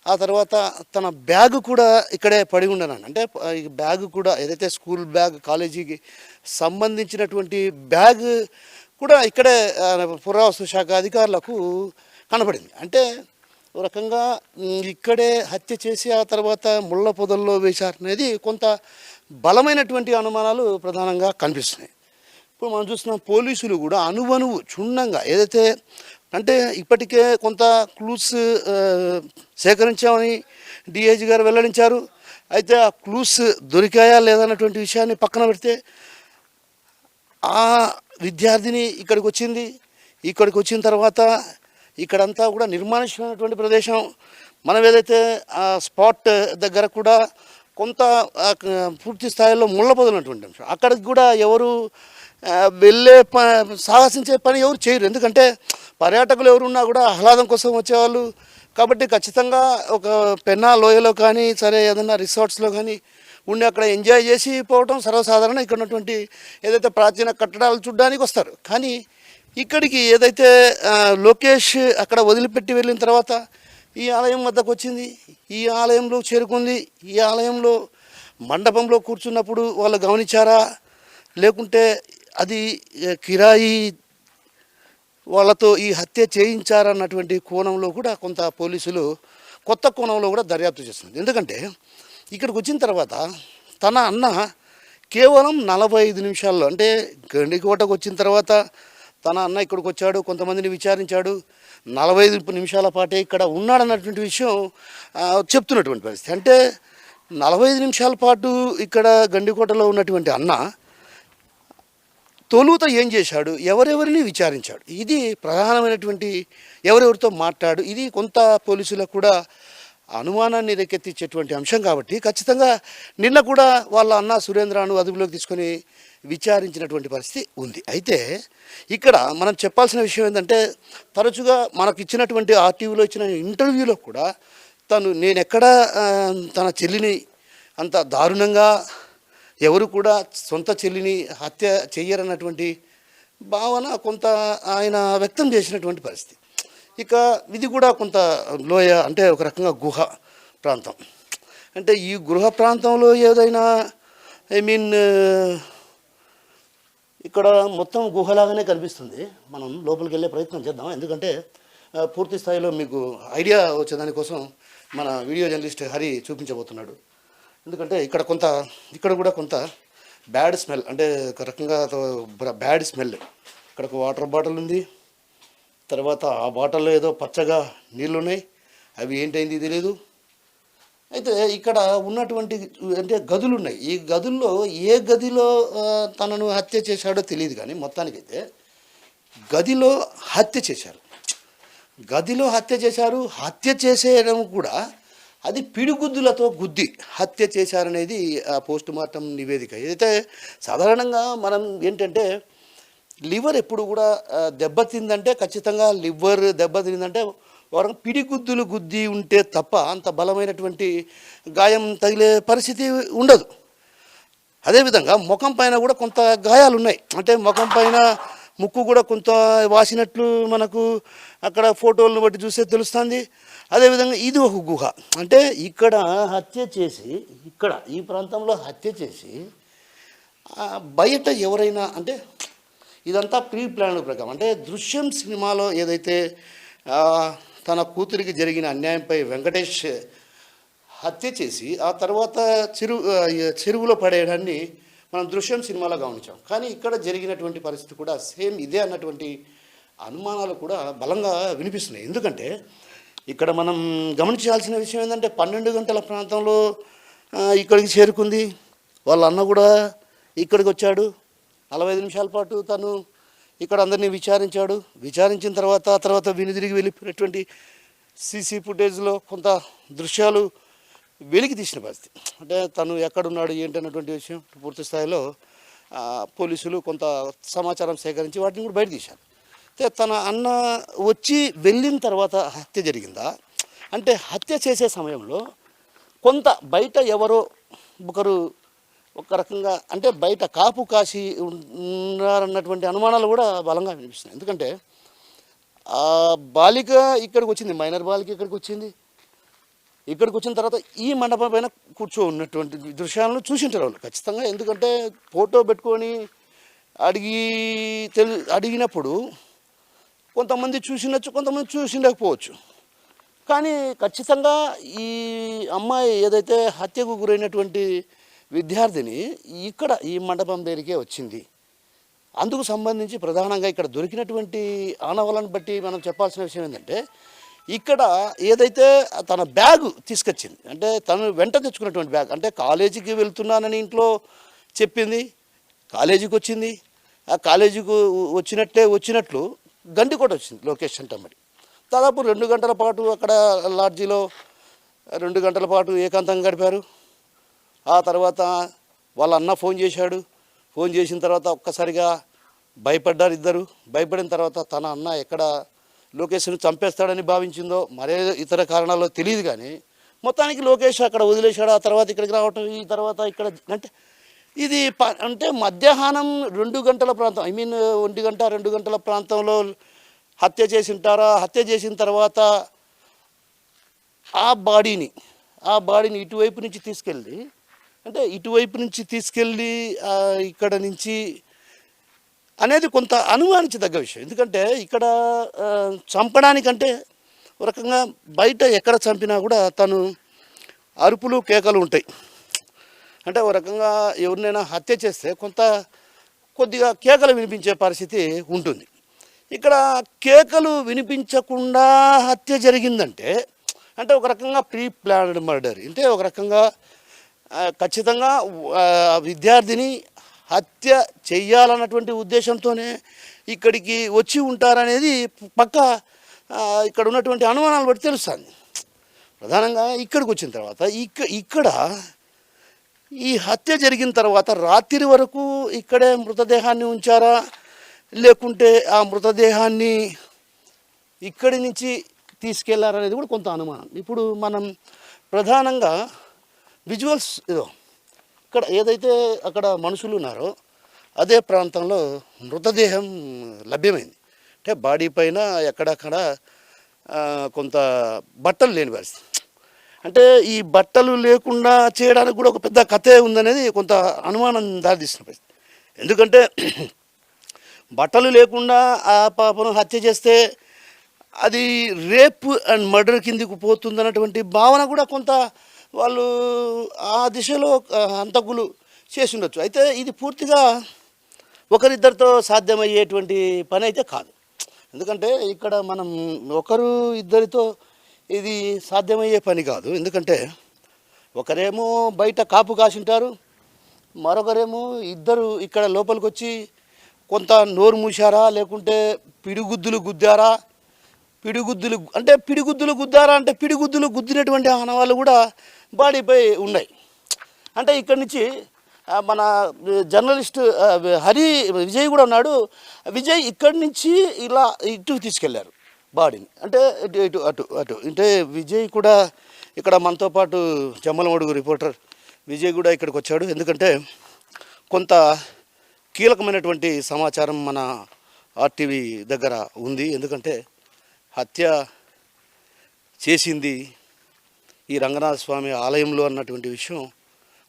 Speaker 1: ఆ తర్వాత తన బ్యాగు కూడా ఇక్కడే పడి ఉండనండి. అంటే ఈ బ్యాగు కూడా ఏదైతే స్కూల్ బ్యాగ్, కాలేజీకి సంబంధించినటువంటి బ్యాగ్ కూడా ఇక్కడే పురావస్తు శాఖ అధికారులకు కనపడింది. అంటే ఒక రకంగా ఇక్కడే హత్య చేసి ఆ తర్వాత ముళ్ళ పొదల్లో వేశారనేది కొంత బలమైనటువంటి అనుమానాలు ప్రధానంగా కనిపిస్తున్నాయి. ఇప్పుడు మనం చూస్తున్నాం పోలీసులు కూడా అనువనువు క్షుణ్ణంగా ఏదైతే, అంటే ఇప్పటికే కొంత క్లూస్ సేకరించామని డిఐజీ గారు వెల్లడించారు. అయితే ఆ క్లూస్ దొరికాయా లేదన్నటువంటి విషయాన్ని పక్కన పెడితే ఆ విద్యార్థిని ఇక్కడికి వచ్చిన తర్వాత ఇక్కడంతా కూడా నిర్మానుష్యమైనటువంటి ప్రదేశం. మనం ఏదైతే ఆ స్పాట్ దగ్గర కూడా కొంత పూర్తి స్థాయిలో ముళ్ళపొదలన్నటువంటి అంశం, అక్కడికి కూడా ఎవరు వెళ్ళే సాహసించే పని ఎవరు చేయరు. ఎందుకంటే పర్యాటకులు ఎవరున్నా కూడా ఆహ్లాదం కోసం వచ్చేవాళ్ళు కాబట్టి ఖచ్చితంగా ఒక పెన్నా లోయలో కానీ సరే ఏదైనా రిసార్ట్స్లో కానీ ఉండి అక్కడ ఎంజాయ్ చేసి పోవటం సర్వసాధారణ. ఇక్కడ ఉన్నటువంటి ఏదైతే ప్రాచీన కట్టడాలు చూడడానికి వస్తారు. కానీ ఇక్కడికి ఏదైతే లోకేష్ అక్కడ వదిలిపెట్టి వెళ్ళిన తర్వాత ఈ ఆలయం వద్దకు వచ్చింది, ఈ ఆలయంలో చేరుకుంది. ఈ ఆలయంలో మండపంలో కూర్చున్నప్పుడు వాళ్ళు గమనించారా, లేకుంటే అది కిరాయి వాళ్ళతో ఈ హత్య చేయించారన్నటువంటి కోణంలో కూడా కొంత పోలీసులు కొత్త కోణంలో కూడా దర్యాప్తు చేస్తుంది. ఎందుకంటే ఇక్కడికి వచ్చిన తర్వాత తన అన్న కేవలం 45 నిమిషాల్లో, అంటే గండికోటకు వచ్చిన తర్వాత తన అన్న ఇక్కడికి వచ్చాడు, కొంతమందిని విచారించాడు, 45 నిమిషాల పాటే ఇక్కడ ఉన్నాడన్నటువంటి విషయం చెప్తున్నటువంటి పరిస్థితి. అంటే 45 నిమిషాల పాటు ఇక్కడ గండికోటలో ఉన్నటువంటి అన్న తొలుత ఏం చేశాడు, ఎవరెవరిని విచారించాడు, ఇది ప్రధానమైనటువంటి, ఎవరెవరితో మాట్లాడు, ఇది కొంత పోలీసులకు కూడా అనుమానాన్ని రేకెత్తించేటువంటి అంశం కాబట్టి ఖచ్చితంగా నిన్న కూడా వాళ్ళ అన్న సురేంద్రను అదుపులోకి తీసుకొని విచారించినటువంటి పరిస్థితి ఉంది. అయితే ఇక్కడ మనం చెప్పాల్సిన విషయం ఏంటంటే తరచుగా మనకు ఇచ్చినటువంటి ఆర్టీవీలో ఇచ్చిన ఇంటర్వ్యూలో కూడా నేనెక్కడ తన చెల్లిని అంత దారుణంగా ఎవరు కూడా సొంత చెల్లిని హత్య చెయ్యరన్నటువంటి భావన కొంత ఆయన వ్యక్తం చేసినటువంటి పరిస్థితి. ఇక ఇది కూడా కొంత లోయ అంటే ఒక రకంగా గుహ ప్రాంతం. అంటే ఈ గృహ ప్రాంతంలో ఏదైనా ఇక్కడ మొత్తం గుహలాగానే కనిపిస్తుంది. మనం లోపలికి వెళ్ళే ప్రయత్నం చేద్దాం. ఎందుకంటే పూర్తి స్థాయిలో మీకు ఐడియా వచ్చేదానికోసం మన వీడియో జర్నలిస్ట్ హరి చూపించబోతున్నాడు. ఎందుకంటే ఇక్కడ కూడా కొంత బ్యాడ్ స్మెల్, అంటే ఒక రకంగా బ్యాడ్ స్మెల్. ఇక్కడ ఒక వాటర్ బాటిల్ ఉంది. తర్వాత ఆ బాటిల్లో ఏదో పచ్చగా నీళ్ళు ఉన్నాయి. అవి ఏంటైంది తెలియదు. అయితే ఇక్కడ ఉన్నటువంటి అంటే గదులు ఉన్నాయి. ఈ గదుల్లో ఏ గదిలో తనను హత్య చేశాడో తెలియదు, కానీ మొత్తానికైతే గదిలో హత్య చేశారు. హత్య చేసేయడం కూడా అది పిడిగుద్దులతో గుద్ది హత్య చేశారనేది పోస్ట్ మార్టం నివేదిక. అయితే సాధారణంగా మనం ఏంటంటే లివర్ ఎప్పుడు కూడా దెబ్బతిందంటే ఖచ్చితంగా లివర్ దెబ్బతిందంటే వారు పిడిగుద్దులు గుద్ది ఉంటే తప్ప అంత బలమైనటువంటి గాయం తగిలే పరిస్థితి ఉండదు. అదేవిధంగా ముఖం పైన కూడా కొంత గాయాలు ఉన్నాయి. అంటే ముఖం పైన ముక్కు కూడా కొంత వాసినట్లు మనకు అక్కడ ఫోటోలను బట్టి చూస్తే తెలుస్తుంది. అదేవిధంగా ఇది ఒక గుహ. అంటే ఇక్కడ హత్య చేసి ఈ ప్రాంతంలో హత్య చేసి బయట ఎవరైనా అంటే ఇదంతా ప్రీ ప్లాన్ ప్రకారం. అంటే దృశ్యం సినిమాలో ఏదైతే తన కూతురికి జరిగిన అన్యాయంపై వెంకటేష్ హత్య చేసి ఆ తర్వాత చెరువులో పడేయడాన్ని మనం దృశ్యం సినిమాలో గమనించాం. కానీ ఇక్కడ జరిగినటువంటి పరిస్థితి కూడా సేమ్ ఇదే అన్నటువంటి అనుమానాలు కూడా బలంగా వినిపిస్తున్నాయి. ఎందుకంటే ఇక్కడ మనం గమనించాల్సిన విషయం ఏంటంటే 12 గంటల ప్రాంతంలో ఇక్కడికి చేరుకుంది. వాళ్ళ అన్న కూడా ఇక్కడికి వచ్చాడు. 45 నిమిషాల పాటు తను ఇక్కడ అందరినీ విచారించిన తర్వాత వెనుదిరిగి వెళ్ళిపోయినటువంటి సీసీ ఫుటేజ్లో కొంత దృశ్యాలు వెలికి తీసిన పరిస్థితి. అంటే తను ఎక్కడున్నాడు ఏంటన్నటువంటి విషయం పూర్తి స్థాయిలో పోలీసులు కొంత సమాచారం సేకరించి వాటిని కూడా బయట తీశారు. అయితే తన అన్న వచ్చి వెళ్ళిన తర్వాత హత్య జరిగిందా అంటే హత్య చేసే సమయంలో కొంత బయట ఎవరో ఒకరు ఒక రకంగా అంటే బయట కాపు కాసి ఉన్నారన్నటువంటి అనుమానాలు కూడా బలంగా వినిపిస్తున్నాయి. ఎందుకంటే ఆ బాలిక ఇక్కడికి వచ్చింది, మైనర్ బాలిక ఇక్కడికి వచ్చిన తర్వాత ఈ మండపం పైన ఉన్నటువంటి దృశ్యాలను చూసింటారు వాళ్ళు ఖచ్చితంగా. ఎందుకంటే ఫోటో పెట్టుకొని అడిగినప్పుడు కొంతమంది చూసినచ్చు, కొంతమంది చూసిండకపోవచ్చు. కానీ ఖచ్చితంగా ఈ అమ్మాయి ఏదైతే హత్యకు గురైనటువంటి విద్యార్థిని ఇక్కడ ఈ మండపం దగ్గరికే వచ్చింది. అందుకు సంబంధించి ప్రధానంగా ఇక్కడ దొరికినటువంటి ఆనవాళ్ళను బట్టి మనం చెప్పాల్సిన విషయం ఏంటంటే ఇక్కడ ఏదైతే తన బ్యాగు తీసుకొచ్చింది, అంటే తను వెంట తెచ్చుకున్నటువంటి బ్యాగ్, అంటే కాలేజీకి వెళ్తున్నానని ఇంట్లో చెప్పింది, కాలేజీకి వచ్చింది. ఆ కాలేజీకి వచ్చినట్లు గండికోట వచ్చింది లొకేషన్ టమ్మడి. దాదాపు 2 గంటల పాటు అక్కడ లాడ్జీలో 2 గంటల పాటు ఏకాంతంగా గడిపారు. ఆ తర్వాత వాళ్ళ అన్న ఫోన్ చేసిన తర్వాత ఒక్కసారిగా భయపడ్డారు ఇద్దరు. భయపడిన తర్వాత తన అన్న ఎక్కడ లోకేష్ను చంపేస్తాడని భావించిందో మరే ఇతర కారణాల్లో తెలియదు, కానీ మొత్తానికి లోకేష్ అక్కడ వదిలేశాడు. ఆ తర్వాత ఇక్కడికి రావటం, ఈ తర్వాత ఇక్కడ అంటే ఇది అంటే మధ్యాహ్నం 2 గంటల ప్రాంతం 1 గంట 2 గంటల ప్రాంతంలో హత్య చేసిన తర్వాత ఆ బాడీని ఇటువైపు నుంచి తీసుకెళ్ళి ఇక్కడ నుంచి అనేది కొంత అనుమానించదగ్గ విషయం. ఎందుకంటే ఇక్కడ చంపడానికంటే ఒక రకంగా బయట ఎక్కడ చంపినా కూడా తను అరుపులు కేకలు ఉంటాయి. అంటే ఒక రకంగా ఎవరినైనా హత్య చేస్తే కొద్దిగా కేకలు వినిపించే పరిస్థితి ఉంటుంది. ఇక్కడ కేకలు వినిపించకుండా హత్య జరిగిందంటే అంటే ఒక రకంగా ప్రీ ప్లాన్డ్ మర్డర్. అంటే ఒక రకంగా ఖచ్చితంగా విద్యార్థిని హత్య చెయ్యాలన్నటువంటి ఉద్దేశంతోనే ఇక్కడికి వచ్చి ఉంటారనేది పక్కా ఇక్కడ ఉన్నటువంటి అనుమానాలు బట్టి తెలుస్తుంది. ప్రధానంగా ఇక్కడికి వచ్చిన తర్వాత ఇక్కడ ఈ హత్య జరిగిన తర్వాత రాత్రి వరకు ఇక్కడే మృతదేహాన్ని ఉంచారా, లేకుంటే ఆ మృతదేహాన్ని ఇక్కడి నుంచి తీసుకెళ్లారనేది కూడా కొంత అనుమానం. ఇప్పుడు మనం ప్రధానంగా విజువల్స్ ఇక్కడ ఏదైతే అక్కడ మనుషులు ఉన్నారో అదే ప్రాంతంలో మృతదేహం లభ్యమైంది. అంటే బాడీ పైన ఎక్కడక్కడ కొంత బట్టలు లేని పరిస్థితి. అంటే ఈ బట్టలు లేకుండా చేయడానికి కూడా ఒక పెద్ద కథే ఉందనేది కొంత అనుమానం దారితీస్తున్న పరిస్థితి. ఎందుకంటే బట్టలు లేకుండా ఆ పాపను హత్య చేస్తే అది రేప్ అండ్ మర్డర్ కిందికి పోతుందన్నటువంటి భావన కూడా కొంత వాళ్ళు ఆ దిశలో హంతకులు చేసి ఉండొచ్చు. అయితే ఇది పూర్తిగా ఒకరిద్దరితో సాధ్యమయ్యేటువంటి పని అయితే కాదు. ఎందుకంటే ఇక్కడ మనం ఒకరు ఇద్దరితో ఇది సాధ్యమయ్యే పని కాదు. ఎందుకంటే ఒకరేమో బయట కాపు కాసింటారు, మరొకరేమో ఇద్దరు ఇక్కడ లోపలికి వచ్చి కొంత నోరు మూసారా, లేకుంటే పిడిగుద్దులు గుద్దారా. పిడిగుద్దులు గుద్దారా అంటే పిడిగుద్దులు గుద్దినటువంటి ఆనవాళ్ళు కూడా బాడీపై ఉన్నాయి. అంటే ఇక్కడి నుంచి మన జర్నలిస్ట్ విజయ్ కూడా ఉన్నాడు. విజయ్ ఇక్కడి నుంచి ఇలా ఇటు తీసుకెళ్లారు బాడీని. అంటే ఇటు అటు అటు అంటే విజయ్ కూడా ఇక్కడ మనతో పాటు జమ్మలమడుగు రిపోర్టర్ విజయ్ కూడా ఇక్కడికి వచ్చాడు. ఎందుకంటే కొంత కీలకమైనటువంటి సమాచారం మన ఆర్టీవీ దగ్గర ఉంది. ఎందుకంటే హత్య చేసింది ఈ రంగనాథ స్వామి ఆలయంలో అన్నటువంటి విషయం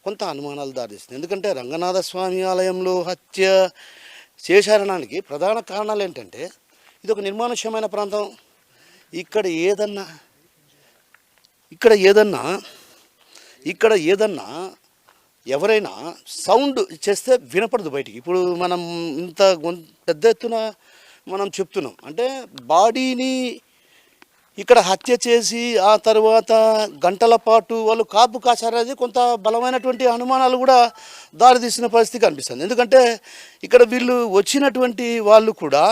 Speaker 1: కొంత అనుమానాలు దారిస్తుంది. ఎందుకంటే రంగనాథ స్వామి ఆలయంలో హత్య చేశారనడానికి ప్రధాన కారణాలు ఏంటంటే ఇది ఒక నిర్మానుష్యమైన ప్రాంతం. ఇక్కడ ఏదన్నా ఎవరైనా సౌండ్ చేస్తే వినపడదు బయటికి. ఇప్పుడు మనం ఇంత పెద్ద ఎత్తున మనం చెప్తున్నాం అంటే బాడీని ఇక్కడ హత్య చేసి ఆ తర్వాత గంటల పాటు వాళ్ళు కాపు కాశారనేది కొంత బలమైనటువంటి అనుమానాలు కూడా దారితీసిన పరిస్థితి కనిపిస్తుంది. ఎందుకంటే ఇక్కడ వీళ్ళు వచ్చినటువంటి వాళ్ళు కూడా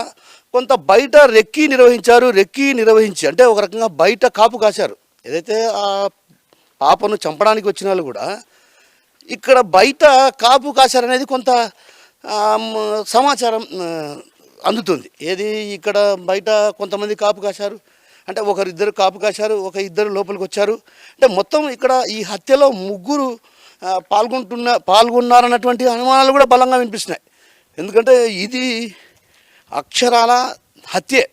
Speaker 1: కొంత బయట రెక్కి నిర్వహించి అంటే ఒక రకంగా బయట కాపు కాశారు. ఏదైతే ఆ పాపను చంపడానికి వచ్చిన వాళ్ళు కూడా ఇక్కడ బయట కాపు కాశారనేది కొంత సమాచారం అందుతుంది. ఏది ఇక్కడ బయట కొంతమంది కాపు కాశారు అంటే ఒకరిద్దరు కాపు కాశారు, ఇద్దరు లోపలికి వచ్చారు. అంటే మొత్తం ఇక్కడ ఈ హత్యలో ముగ్గురు పాల్గొన్నారన్నటువంటి అనుమానాలు కూడా బలంగా వినిపిస్తున్నాయి. ఎందుకంటే ఇది అక్షరాల హత్యే.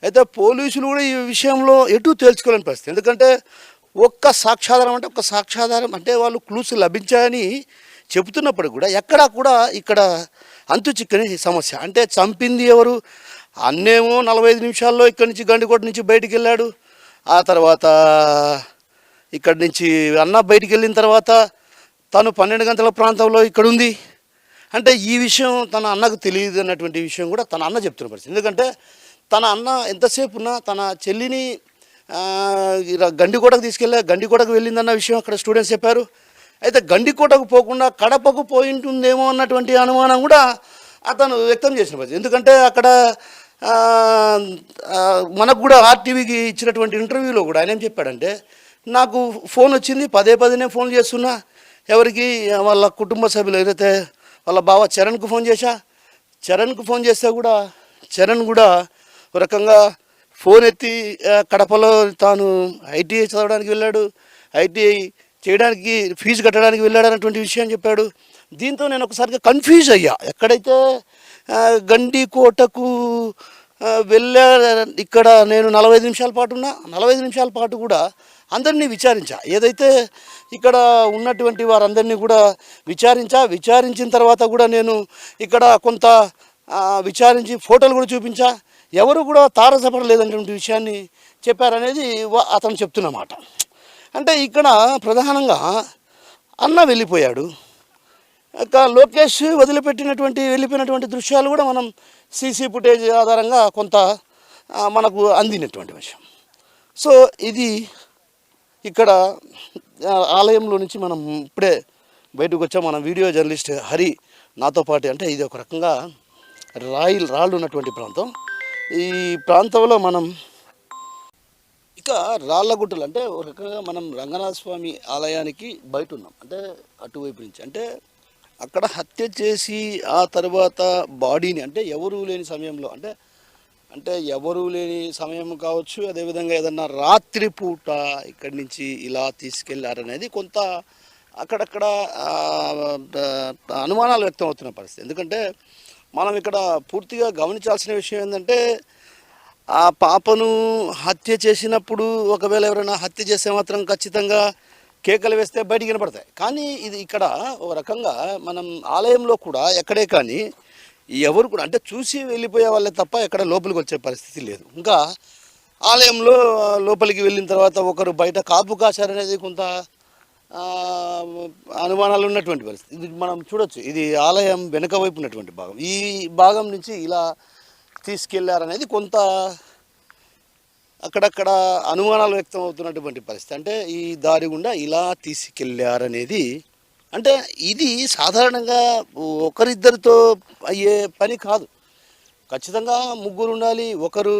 Speaker 1: అయితే పోలీసులు కూడా ఈ విషయంలో ఎటు తేల్చుకోలేని పరిస్థితి. ఎందుకంటే ఒక్క సాక్ష్యాధారం అంటే వాళ్ళు క్లూస్ లభించాయని చెబుతున్నప్పుడు కూడా ఎక్కడా కూడా ఇక్కడ అంతు చిక్కని సమస్య. అంటే చంపింది ఎవరు? అన్నేమో 45 నిమిషాల్లో ఇక్కడి నుంచి గండికోట నుంచి బయటికి వెళ్ళాడు. ఆ తర్వాత ఇక్కడి నుంచి అన్న బయటికి వెళ్ళిన తర్వాత తను 12 గంటల ప్రాంతంలో ఇక్కడ ఉంది. అంటే ఈ విషయం తన అన్నకు తెలియదు అన్నటువంటి విషయం కూడా తన అన్న చెప్తున్న పరిస్థితి. ఎందుకంటే తన అన్న ఎంతసేపు ఉన్నా తన చెల్లిని గండికోటకు వెళ్ళిందన్న విషయం అక్కడ స్టూడెంట్స్ చెప్పారు. అయితే గండికోటకు పోకుండా కడపకు పోయి ఉంటుందేమో అన్నటువంటి అనుమానం కూడా అతను వ్యక్తం చేసిన పరిస్థితి. ఎందుకంటే అక్కడ మనకు కూడా ఆర్టీవీకి ఇచ్చినటువంటి ఇంటర్వ్యూలో కూడా ఆయన ఏం చెప్పాడంటే నాకు ఫోన్ వచ్చింది, పదే నేను ఫోన్ చేస్తున్నా. ఎవరికి? వాళ్ళ కుటుంబ సభ్యులు ఏదైతే వాళ్ళ బావ చరణ్కు ఫోన్ చేస్తే కూడా చరణ్ కూడా ఒక రకంగా ఫోన్ ఎత్తి కడపలో తాను ఐటీఐ చదవడానికి వెళ్ళాడు, ఐటీఐ చేయడానికి ఫీజు కట్టడానికి వెళ్ళాడు అన్నటువంటి విషయం చెప్పాడు. దీంతో నేను ఒకసారిగా కన్ఫ్యూజ్ అయ్యా. ఎక్కడైతే గండికోటకు వెళ్ళా ఇక్కడ నేను 45 నిమిషాల పాటు ఉన్నా. 45 నిమిషాల పాటు కూడా అందరినీ విచారించా. ఏదైతే ఇక్కడ ఉన్నటువంటి వారందరినీ కూడా విచారించిన తర్వాత కూడా నేను ఇక్కడ కొంత విచారించి ఫోటోలు కూడా చూపించా. ఎవరు కూడా తారసపడలేదనేటువంటి విషయాన్ని చెప్పారనేది అతను చెప్తున్నమాట. అంటే ఇక్కడ ప్రధానంగా అన్న వెళ్ళిపోయాడు. లోకేష్ వెళ్ళిపోయినటువంటి దృశ్యాలు కూడా మనం సీసీ ఫుటేజ్ ఆధారంగా కొంత మనకు అందినటువంటి విషయం. సో ఇది ఇక్కడ ఆలయంలో నుంచి మనం ఇప్పుడే బయటకు వచ్చాం. మన వీడియో జర్నలిస్ట్ హరి నాతో పాటు. అంటే ఇది ఒక రకంగా రాళ్ళు ఉన్నటువంటి ప్రాంతం. ఈ ప్రాంతంలో మనం ఇక రాళ్ళగుట్టలు అంటే ఒక రకంగా మనం రంగనాథ స్వామి ఆలయానికి బయట ఉన్నాం, అంటే అటువైపు నుంచి. అంటే అక్కడ హత్య చేసి ఆ తర్వాత బాడీని అంటే ఎవరు లేని సమయంలో అంటే అంటే ఎవరు లేని సమయం కావచ్చు, అదేవిధంగా ఏదన్నా రాత్రిపూట ఇక్కడి నుంచి ఇలా తీసుకెళ్లారనేది కొంత అక్కడక్కడ ఆ, అనుమానాలు వ్యక్తం అవుతున్న పరిస్థితి. ఎందుకంటే మనం ఇక్కడ పూర్తిగా గమనించాల్సిన విషయం ఏంటంటే ఆ పాపను హత్య చేసినప్పుడు ఒకవేళ ఎవరైనా హత్య చేస్తే మాత్రం ఖచ్చితంగా కేకలు వేస్తే బయటికి వినపడతాయి. కానీ ఇది ఇక్కడ ఒక రకంగా మనం ఆలయంలో కూడా ఎక్కడే కానీ ఎవరు కూడా అంటే చూసి వెళ్ళిపోయే వాళ్ళే తప్ప ఎక్కడ లోపలికి వచ్చే పరిస్థితి లేదు. ఇంకా ఆలయంలో లోపలికి వెళ్ళిన తర్వాత ఒకరు బయట కాపు కాశారనేది కొంత ఆ, అనుమానాలు ఉన్నటువంటి పరిస్థితి. ఇది మనం చూడొచ్చు, ఇది ఆలయం వెనుక వైపు ఉన్నటువంటి భాగం. ఈ భాగం నుంచి ఇలా తీసుకెళ్లారనేది కొంత అక్కడక్కడ అనుమానాలు వ్యక్తం అవుతున్నటువంటి పరిస్థితి. అంటే ఈ దారి గుండా ఇలా తీసుకెళ్లారనేది అంటే ఇది సాధారణంగా ఒకరిద్దరితో అయ్యే పని కాదు. ఖచ్చితంగా ముగ్గురు ఉండాలి, ఒకరు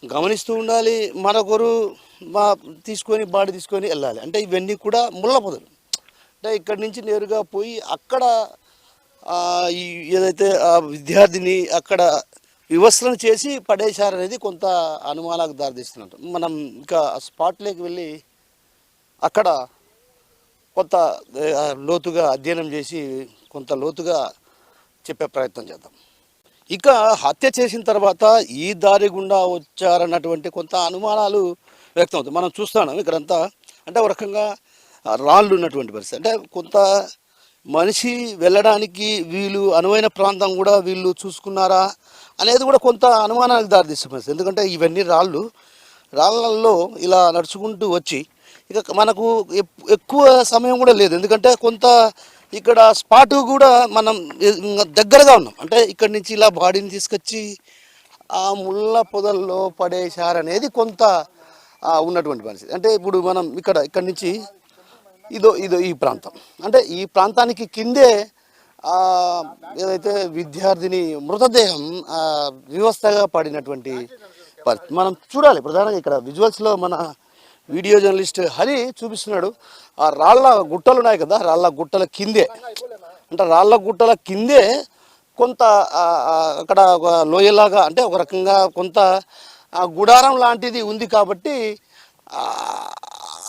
Speaker 1: గమనిస్తూ ఉండాలి, మరొకరు మా తీసుకొని బాడీ తీసుకొని వెళ్ళాలి. అంటే ఇవన్నీ కూడా ముళ్ళ పొదలు. అంటే ఇక్కడి నుంచి నేరుగా పోయి అక్కడ ఈ ఏదైతే ఆ విద్యార్థిని అక్కడ వివస్త్రణ చేసి పడేశారనేది కొంత అనుమానాలకు దారితీస్తున్నట్టు. మనం ఇంకా స్పాట్లోకి వెళ్ళి అక్కడ కొంత లోతుగా అధ్యయనం చేసి కొంత లోతుగా చెప్పే ప్రయత్నం చేద్దాం. ఇక హత్య చేసిన తర్వాత ఈ దారి గుండా వచ్చారన్నటువంటి కొంత అనుమానాలు వ్యక్తం అవుతాయి. మనం చూస్తున్నాం ఇక్కడంతా అంటే ఒక రకంగా రాళ్ళు ఉన్నటువంటి పరిస్థితి. అంటే కొంత మనిషి వెళ్ళడానికి వీళ్ళు అనువైన ప్రాంతం కూడా వీళ్ళు చూసుకున్నారా అనేది కూడా కొంత అనుమానానికి దారితీస్తుంది పరిస్థితి. ఎందుకంటే ఇవన్నీ రాళ్ళల్లో ఇలా నడుచుకుంటూ వచ్చి ఇక మనకు ఎక్కువ సమయం కూడా లేదు. ఎందుకంటే కొంత ఇక్కడ స్పాటు కూడా మనం దగ్గరగా ఉన్నాం. అంటే ఇక్కడి నుంచి ఇలా బాడీని తీసుకొచ్చి ఆ ముళ్ళ పొదల్లో పడేశారనేది కొంత ఉన్నటువంటి పరిస్థితి. అంటే ఇప్పుడు మనం ఇక్కడి నుంచి ఇదో ఈ ప్రాంతం. అంటే ఈ ప్రాంతానికి కిందే ఏదైతే విద్యార్థిని మృతదేహం వ్యవస్థగా పడినటువంటి పరిస్థితి మనం చూడాలి. ప్రధానంగా ఇక్కడ విజువల్స్లో మన వీడియో జర్నలిస్ట్ హరి చూపిస్తున్నాడు. ఆ రాళ్ళ గుట్టలు ఉన్నాయి కదా, రాళ్ళ గుట్టల కిందే అంటే రాళ్ళ గుట్టల కిందే కొంత అక్కడ ఒక లోయలాగా అంటే ఒక రకంగా కొంత గుడారం లాంటిది ఉంది. కాబట్టి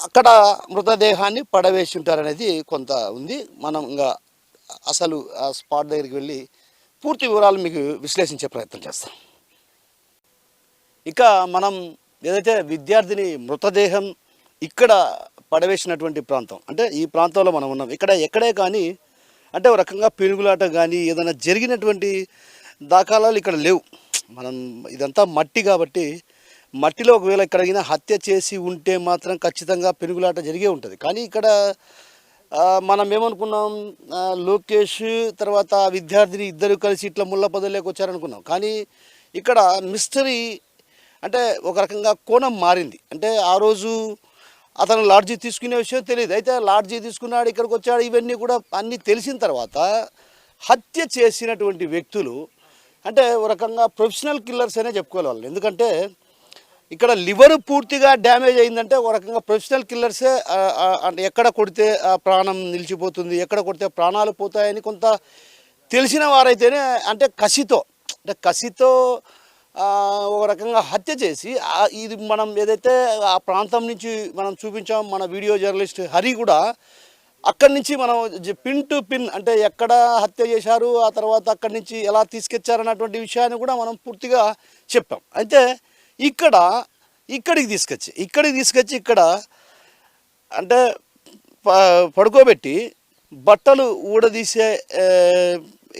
Speaker 1: అక్కడ మృతదేహాన్ని పడవేసి ఉంటారనేది కొంత ఉంది. మనం ఇంకా అసలు ఆ స్పాట్ దగ్గరికి వెళ్ళి పూర్తి వివరాలు మీకు విశ్లేషించే ప్రయత్నం చేస్తాం. ఇక మనం ఏదైతే విద్యార్థిని మృతదేహం ఇక్కడ పడవేసినటువంటి ప్రాంతం అంటే ఈ ప్రాంతంలో మనం ఉన్నాం. ఇక్కడ ఎక్కడే కానీ అంటే ఒక రకంగా పెనుగులాట కానీ ఏదైనా జరిగినటువంటి దాఖలాలు ఇక్కడ లేవు. మనం ఇదంతా మట్టి కాబట్టి మట్టిలో ఒకవేళ ఎక్కడైనా హత్య చేసి ఉంటే మాత్రం ఖచ్చితంగా పెనుగులాట జరిగే ఉంటుంది. కానీ ఇక్కడ మనం ఏమనుకున్నాం, లోకేష్ తర్వాత విద్యార్థిని ఇద్దరు కలిసి ఇట్లా ముళ్ళ పొదల్లోకి వచ్చారనుకున్నాం. కానీ ఇక్కడ మిస్టరీ అంటే ఒక రకంగా కోణం మారింది. అంటే ఆ రోజు అతను లాడ్జీ తీసుకునే విషయం తెలియదు. అయితే లాడ్జీ తీసుకున్నాడు, ఇక్కడికి వచ్చాడు, ఇవన్నీ కూడా అన్నీ తెలిసిన తర్వాత హత్య చేసినటువంటి వ్యక్తులు అంటే ఒక రకంగా ప్రొఫెషనల్ కిల్లర్స్ అనే చెప్పుకోవాలి వాళ్ళు. ఎందుకంటే ఇక్కడ లివర్ పూర్తిగా డ్యామేజ్ అయిందంటే ఒక రకంగా ప్రొఫెషనల్ కిల్లర్సే అంటే ఎక్కడ కొడితే ప్రాణం నిలిచిపోతుంది, ఎక్కడ కొడితే ప్రాణాలు పోతాయని కొంత తెలిసిన వారైతేనే అంటే కసితో ఒక రకంగా హత్య చేసి ఇది మనం ఏదైతే ఆ ప్రాంతం నుంచి మనం చూపించాం, మన వీడియో జర్నలిస్ట్ హరి కూడా అక్కడి నుంచి మనం పిన్ టు పిన్ అంటే ఎక్కడ హత్య చేశారు, ఆ తర్వాత అక్కడి నుంచి ఎలా తీసుకొచ్చారన్నటువంటి విషయాన్ని కూడా మనం పూర్తిగా చెప్పాం. అయితే ఇక్కడికి తీసుకొచ్చి ఇక్కడ అంటే పడుకోబెట్టి బట్టలు ఊడదీసే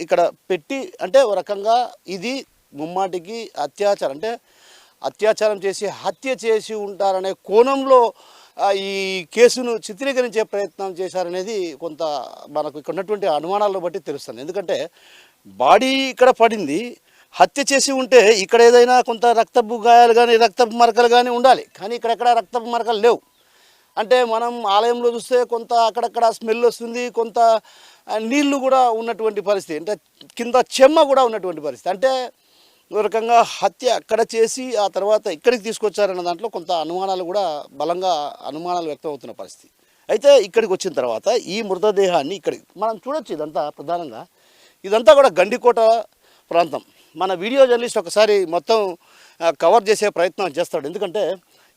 Speaker 1: ఇక్కడ పెట్టి అంటే ఒక రకంగా ఇది ముమ్మాటికి అత్యాచారం అంటే అత్యాచారం చేసి హత్య చేసి ఉంటారనే కోణంలో ఈ కేసును చిత్రీకరించే ప్రయత్నం చేశారనేది కొంత మనకు ఇక్కడ ఉన్నటువంటి అనుమానాలను బట్టి తెలుస్తుంది. ఎందుకంటే బాడీ ఇక్కడ పడింది, హత్య చేసి ఉంటే ఇక్కడ ఏదైనా కొంత రక్తపు గాయాలు కానీ రక్తపు మరకలు కానీ ఉండాలి. కానీ ఇక్కడెక్కడ రక్తపు మరకలు లేవు. అంటే మనం ఆలయంలో చూస్తే కొంత అక్కడక్కడ స్మెల్ వస్తుంది, కొంత నీళ్లు కూడా ఉన్నటువంటి పరిస్థితి, అంటే కింద చెమ్మ కూడా ఉన్నటువంటి పరిస్థితి. అంటే ఒక రకంగా హత్య అక్కడ చేసి ఆ తర్వాత ఇక్కడికి తీసుకొచ్చారన్న దాంట్లో కొంత అనుమానాలు కూడా బలంగా అనుమానాలు వ్యక్తం అవుతున్న పరిస్థితి. అయితే ఇక్కడికి వచ్చిన తర్వాత ఈ మృతదేహాన్ని ఇక్కడికి మనం చూడొచ్చు. ఇదంతా ప్రధానంగా ఇదంతా కూడా గండికోట ప్రాంతం. మన వీడియో జర్నలిస్ట్ ఒకసారి మొత్తం కవర్ చేసే ప్రయత్నం చేస్తాడు. ఎందుకంటే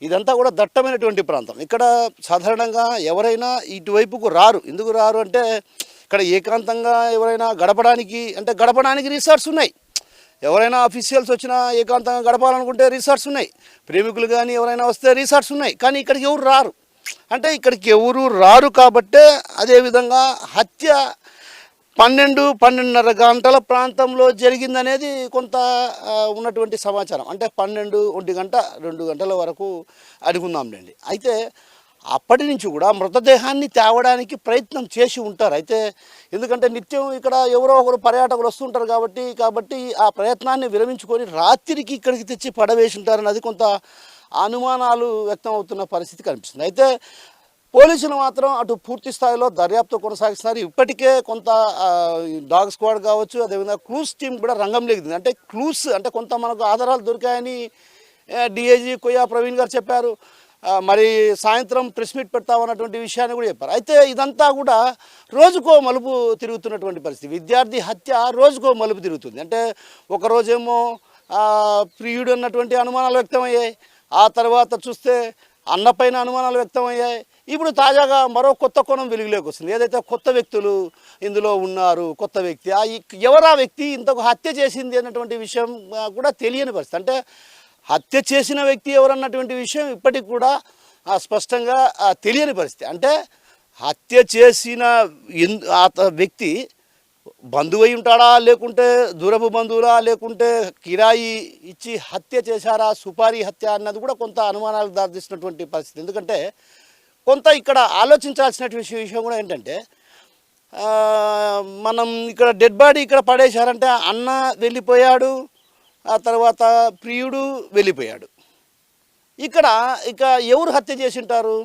Speaker 1: ఇదంతా కూడా దట్టమైనటువంటి ప్రాంతం. ఇక్కడ సాధారణంగా ఎవరైనా ఇటువైపుకు రారు. ఎందుకు రారు అంటే ఇక్కడ ఏకాంతంగా ఎవరైనా గడపడానికి రిసార్ట్స్ ఉన్నాయి. ఎవరైనా అఫీషియల్స్ వచ్చినా ఏకాంతంగా గడపాలనుకుంటే రిసార్ట్స్ ఉన్నాయి. ప్రేమికులు కానీ ఎవరైనా వస్తే రిసార్ట్స్ ఉన్నాయి. కానీ ఇక్కడికి ఎవరు రారు. అంటే ఇక్కడికి ఎవరు రారు కాబట్టే అదేవిధంగా హత్య 12-12:30 గంటల ప్రాంతంలో జరిగిందనేది కొంత ఉన్నటువంటి సమాచారం. అంటే 12, 1 గంట 2 గంటల వరకు అనుకుందాంలేండి. అయితే అప్పటి నుంచి కూడా మృతదేహాన్ని తేవడానికి ప్రయత్నం చేసి ఉంటారు. అయితే ఎందుకంటే నిత్యం ఇక్కడ ఎవరో ఒకరు పర్యాటకులు వస్తుంటారు కాబట్టి ఆ ప్రయత్నాన్ని విరమించుకొని రాత్రికి ఇక్కడికి తెచ్చి పడవేసి ఉంటారన్నది కొంత అనుమానాలు వ్యక్తం అవుతున్న పరిస్థితి కనిపిస్తుంది. అయితే పోలీసులు మాత్రం అటు పూర్తి స్థాయిలో దర్యాప్తు కొనసాగిస్తున్నారు. ఇప్పటికే కొంత డాగ్ స్క్వాడ్ కావచ్చు, అదేవిధంగా క్లూస్ టీం కూడా రంగంలోకి దిగింది. అంటే క్లూస్ అంటే కొంత మనకు ఆధారాలు దొరికాయని డిఐజీ కొయ్యా ప్రవీణ్ గారు చెప్పారు. మరి సాయంత్రం ప్రెస్ మీట్ పెడతామన్నటువంటి విషయాన్ని కూడా చెప్పారు. అయితే ఇదంతా కూడా రోజుకో మలుపు తిరుగుతున్నటువంటి పరిస్థితి. విద్యార్థి హత్య రోజుకో మలుపు తిరుగుతుంది. అంటే ఒకరోజేమో ప్రియుడు అన్నటువంటి అనుమానాలు వ్యక్తమయ్యాయి. ఆ తర్వాత చూస్తే అన్నపైన అనుమానాలు వ్యక్తమయ్యాయి. ఇప్పుడు తాజాగా మరో కొత్త కోణం వెలుగులోకి వస్తుంది. ఏదైతే కొత్త వ్యక్తులు ఇందులో ఉన్నారు, కొత్త వ్యక్తి ఎవరా వ్యక్తి ఇంతకు హత్య చేసింది అన్నటువంటి విషయం కూడా తెలియని పరిస్థితి. అంటే హత్య చేసిన వ్యక్తి ఎవరన్నటువంటి విషయం ఇప్పటికి కూడా స్పష్టంగా తెలియని పరిస్థితి. అంటే హత్య చేసిన వ్యక్తి బంధువై ఉంటాడా, లేకుంటే దూరపు బంధువులా, లేకుంటే కిరాయి ఇచ్చి హత్య చేశారా, సుపారీ హత్య అన్నది కూడా కొంత అనుమానాలకు దారితీస్తున్నటువంటి పరిస్థితి. ఎందుకంటే కొంత ఇక్కడ ఆలోచించాల్సినటువంటి విషయం కూడా ఏంటంటే మనం ఇక్కడ డెడ్ బాడీ ఇక్కడ పడేశారంటే అన్న వెళ్ళిపోయాడు, ఆ తర్వాత ప్రియుడు వెళ్ళిపోయాడు. ఇక ఎవరు హత్య చేసి ఉంటారు?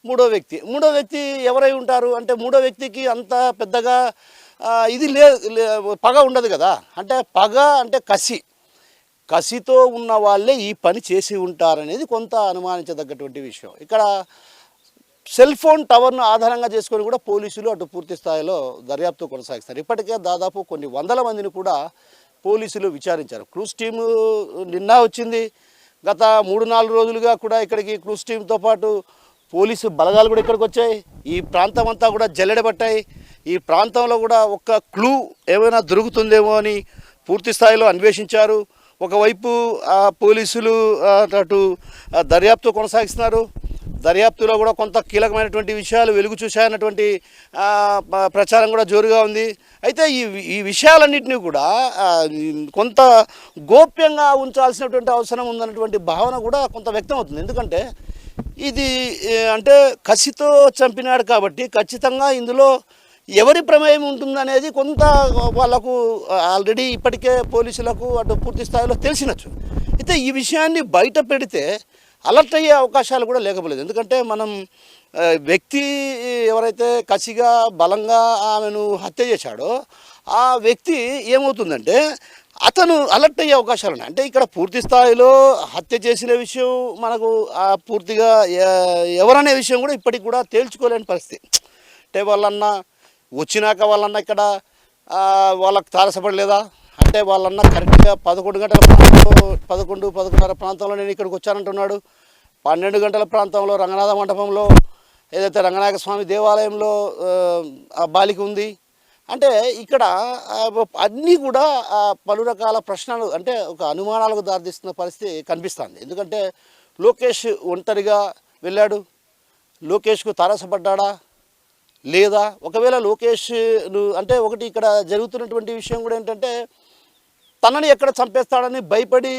Speaker 1: మూడో వ్యక్తి ఎవరై ఉంటారు? అంటే మూడో వ్యక్తికి అంత పెద్దగా ఇది పగ ఉండదు కదా. అంటే పగ అంటే కసితో ఉన్న వాళ్ళే ఈ పని చేసి ఉంటారనేది కొంత అనుమానించదగ్గటువంటి విషయం. ఇక్కడ సెల్ ఫోన్ టవర్ను ఆధారంగా చేసుకొని కూడా పోలీసులు అటు పూర్తి స్థాయిలో దర్యాప్తు కొనసాగిస్తారు. ఇప్పటికే దాదాపు కొన్ని వందల మందిని కూడా పోలీసులు విచారించారు. క్రూజ్ టీము నిన్న వచ్చింది. గత 3-4 రోజులుగా కూడా ఇక్కడికి క్రూజ్ టీంతో పాటు పోలీసు బలగాలు కూడా ఇక్కడికి వచ్చాయి. ఈ ప్రాంతం అంతా కూడా జల్లెడబట్టాయి. ఈ ప్రాంతంలో కూడా ఒక్క క్లూ ఏమైనా దొరుకుతుందేమో అని పూర్తి స్థాయిలో అన్వేషించారు. ఒకవైపు పోలీసులు అటు దర్యాప్తు కొనసాగిస్తున్నారు. దర్యాప్తులో కూడా కొంత కీలకమైనటువంటి విషయాలు వెలుగు చూశాయన్నటువంటి ప్రచారం కూడా జోరుగా ఉంది. అయితే ఈ విషయాలన్నింటినీ కూడా కొంత గోప్యంగా ఉంచాల్సినటువంటి అవసరం ఉందన్నటువంటి భావన కూడా కొంత వ్యక్తం అవుతుంది. ఎందుకంటే ఇది అంటే కసితో చంపినాడు కాబట్టి ఖచ్చితంగా ఇందులో ఎవరి ప్రమేయం ఉంటుందనేది కొంత వాళ్ళకు ఆల్రెడీ ఇప్పటికే పోలీసులకు అటు పూర్తి స్థాయిలో తెలిసినచ్చు. అయితే ఈ విషయాన్ని బయట పెడితే అలర్ట్ అయ్యే అవకాశాలు కూడా లేకపోలేదు. ఎందుకంటే మనం వ్యక్తి ఎవరైతే కసిగా బలంగా ఆమెను హత్య చేశాడో ఆ వ్యక్తి ఏమవుతుందంటే అతను అలర్ట్ అయ్యే అవకాశాలు ఉన్నాయి. అంటే ఇక్కడ పూర్తి స్థాయిలో హత్య చేసిన విషయం మనకు పూర్తిగా ఎవరనే విషయం కూడా ఇప్పటికి కూడా తేల్చుకోలేని పరిస్థితి. అంటే వాళ్ళన్నా వచ్చినాక వాళ్ళన్నా ఇక్కడ వాళ్ళకు తారసపడలేదా అంటే వాళ్ళన్నా కరెక్ట్గా 11 గంటల ప్రాంతంలో 11-11:30 ప్రాంతంలో నేను ఇక్కడికి వచ్చానంటున్నాడు. 12 గంటల ప్రాంతంలో రంగనాథ మండపంలో ఏదైతే రంగనాయక స్వామి దేవాలయంలో బాలిక ఉంది. అంటే ఇక్కడ అన్నీ కూడా పలు రకాల ప్రశ్నలు అంటే ఒక అనుమానాలకు దారితీస్తున్న పరిస్థితి కనిపిస్తుంది. ఎందుకంటే లోకేష్ ఒంటరిగా వెళ్ళాడు, లోకేష్కు తారసపడ్డా లేదా? ఒకవేళ లోకేష్ అంటే ఒకటి ఇక్కడ జరుగుతున్నటువంటి విషయం కూడా ఏంటంటే తనని ఎక్కడ చంపేస్తాడని భయపడి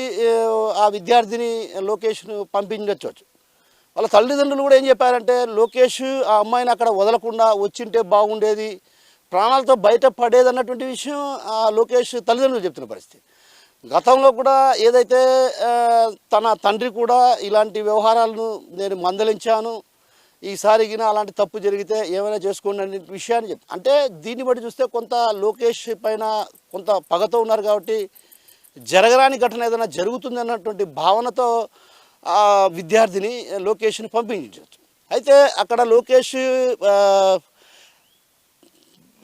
Speaker 1: ఆ విద్యార్థిని లోకేష్ను పంపించవచ్చు. వాళ్ళ తల్లిదండ్రులు కూడా ఏం చెప్పారంటే లోకేష్ ఆ అమ్మాయిని అక్కడ వదలకుండా వచ్చింటే బాగుండేది, ప్రాణాలతో బయట పడేది అన్నటువంటి విషయం ఆ లోకేష్ తల్లిదండ్రులు చెప్తున్న పరిస్థితి. గతంలో కూడా ఏదైతే తన తండ్రి కూడా ఇలాంటి వ్యవహారాలను నేను మందలించాను, ఈసారిగిన అలాంటి తప్పు జరిగితే ఏమైనా చేసుకోండి అనే విషయాన్ని అంటే దీన్ని బట్టి చూస్తే కొంత లోకేష్ పైన కొంత పగతో ఉన్నారు కాబట్టి జరగరాని ఘటన ఏదైనా జరుగుతుంది అన్నటువంటి భావనతో ఆ విద్యార్థిని లోకేష్ని పంపించవచ్చు. అయితే అక్కడ లోకేష్ ఆ,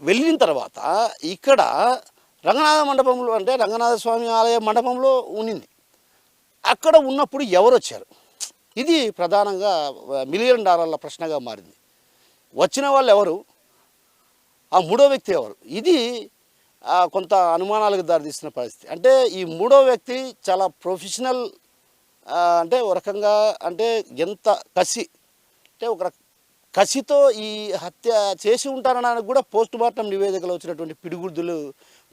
Speaker 1: వెళ్ళిన తర్వాత ఇక్కడ రంగనాథ మండపంలో అంటే రంగనాథ స్వామి ఆలయ మండపంలో ఉన్నింది. అక్కడ ఉన్నప్పుడు ఎవరు వచ్చారు? ఇది ప్రధానంగా మిలియన్ డాలర్ల ప్రశ్నగా మారింది. వచ్చిన వాళ్ళు ఎవరు? ఆ మూడో వ్యక్తి ఎవరు? ఇది కొంత అనుమానాలకు దారితీస్తున్న పరిస్థితి. అంటే ఈ మూడో వ్యక్తి చాలా ప్రొఫెషనల్, అంటే ఒక రకంగా అంటే ఎంత కసి, అంటే ఒక కసితో ఈ హత్య చేసి ఉంటారనడానికి కూడా పోస్ట్ మార్టం నివేదికలో వచ్చినటువంటి పిడిగుద్దులు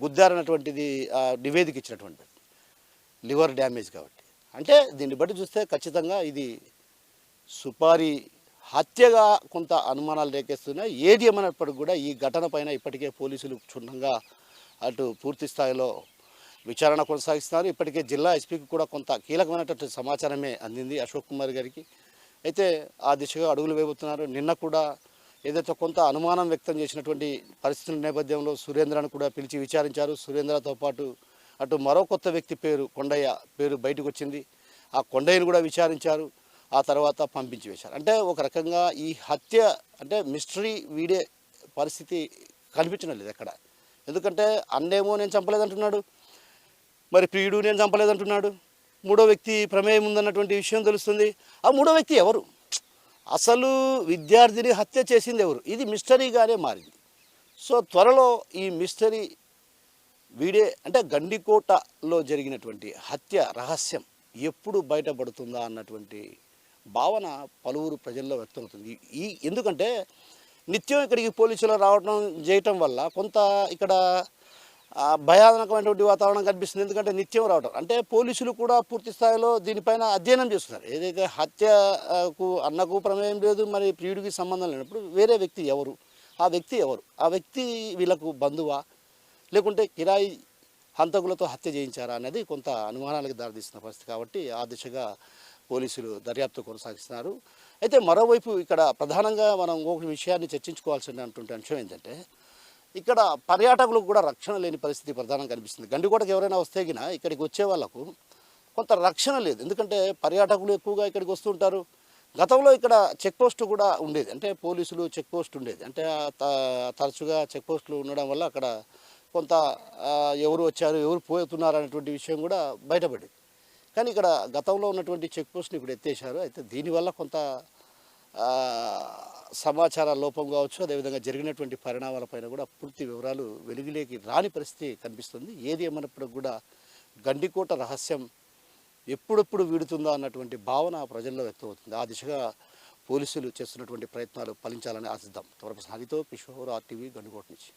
Speaker 1: గుద్దారన్నటువంటిది నివేదిక ఇచ్చినటువంటి లివర్ డ్యామేజ్ కాబట్టి. అంటే దీన్ని బట్టి చూస్తే ఖచ్చితంగా ఇది సుపారీ హత్యగా కొంత అనుమానాలు రేకెస్తున్నాయి. ఏది ఏమైనప్పటికీ కూడా ఈ ఘటన పైన ఇప్పటికే పోలీసులు క్షుణ్ణంగా అటు పూర్తి స్థాయిలో విచారణ కొనసాగిస్తున్నారు. ఇప్పటికే జిల్లా ఎస్పీకి కూడా కొంత కీలకమైనటువంటి సమాచారమే అందింది అశోక్ కుమార్ గారికి. అయితే ఆ దిశగా అడుగులు వేయబోతున్నారు. నిన్న కూడా ఏదైతే కొంత అనుమానం వ్యక్తం చేసినటువంటి పరిస్థితుల నేపథ్యంలో సురేంద్రను కూడా పిలిచి విచారించారు. సురేంద్రతో పాటు అటు మరో కొత్త వ్యక్తి పేరు కొండయ్య పేరు బయటకు వచ్చింది. ఆ కొండయ్యను కూడా విచారించారు. ఆ తర్వాత పంపించి వేశారు. అంటే ఒక రకంగా ఈ హత్య అంటే మిస్టరీ వీడే పరిస్థితి కనిపించడం లేదు ఎక్కడ. ఎందుకంటే అన్నేమో నేను చంపలేదంటున్నాడు, మరి ప్రియుడు నేను చంపలేదంటున్నాడు, మూడో వ్యక్తి ప్రమేయం ఉందన్నటువంటి విషయం తెలుస్తుంది. ఆ మూడో వ్యక్తి ఎవరు? అసలు విద్యార్థిని హత్య చేసింది ఎవరు? ఇది మిస్టరీగానే మారింది. సో త్వరలో ఈ మిస్టరీ వీడే అంటే గండికోటలో జరిగినటువంటి హత్య రహస్యం ఎప్పుడు బయటపడుతుందా అన్నటువంటి భావన పలువురు ప్రజల్లో వ్యక్తమవుతుంది. ఎందుకంటే నిత్యం ఇక్కడికి పోలీసులు రావడం చేయటం వల్ల కొంత ఇక్కడ భయానకమైనటువంటి వాతావరణం కనిపిస్తుంది. ఎందుకంటే నిత్యం రావడం అంటే పోలీసులు కూడా పూర్తి స్థాయిలో దీనిపైన అధ్యయనం చేస్తున్నారు. ఏదైతే హత్యకు అన్నకు ప్రమేయం లేదు, మరి ప్రియుడికి సంబంధం లేనప్పుడు వేరే వ్యక్తి ఎవరు? ఆ వ్యక్తి ఎవరు? ఆ వ్యక్తి వీళ్ళకు బంధువా, లేకుంటే కిరాయి హంతకులతో హత్య చేయించారా అనేది కొంత అనుమానాలకు దారితీస్తున్న పరిస్థితి. కాబట్టి ఆ దిశగా పోలీసులు దర్యాప్తు కొనసాగిస్తున్నారు. అయితే మరోవైపు ఇక్కడ ప్రధానంగా మనం ఒక విషయాన్ని చర్చించుకోవాల్సినటువంటి అంశం ఏంటంటే ఇక్కడ పర్యాటకులకు కూడా రక్షణ లేని పరిస్థితి ప్రధానంగా కనిపిస్తుంది. గండికోటకు ఎవరైనా వస్తే గినా ఇక్కడికి వచ్చే వాళ్ళకు కొంత రక్షణ లేదు. ఎందుకంటే పర్యాటకులు ఎక్కువగా ఇక్కడికి వస్తుంటారు. గతంలో ఇక్కడ చెక్ పోస్ట్ కూడా ఉండేది, అంటే పోలీసులు చెక్ పోస్ట్ ఉండేది. అంటే తరచుగా చెక్ పోస్టులు ఉండడం వల్ల అక్కడ కొంత ఎవరు వచ్చారు ఎవరు పోతున్నారు అనేటువంటి విషయం కూడా బయటపడింది. కానీ ఇక్కడ గతంలో ఉన్నటువంటి చెక్ పోస్ట్ని ఇప్పుడు ఎత్తేసారు. అయితే దీనివల్ల కొంత సమాచార లోపం కావచ్చు, అదేవిధంగా జరిగినటువంటి పరిణామాలపైన కూడా పూర్తి వివరాలు వెలుగులోకి రాని పరిస్థితి కనిపిస్తుంది. ఏది ఏమన్నప్పటికి కూడా గండికోట రహస్యం ఎప్పుడెప్పుడు వీడుతుందా అన్నటువంటి భావన ప్రజల్లో వ్యక్తమవుతుంది. ఆ దిశగా పోలీసులు చేస్తున్నటువంటి ప్రయత్నాలు ఫలించాలని ఆశిద్దాం. త్వరప సాగితో కిషోర్ RTV గండికోట నుంచి.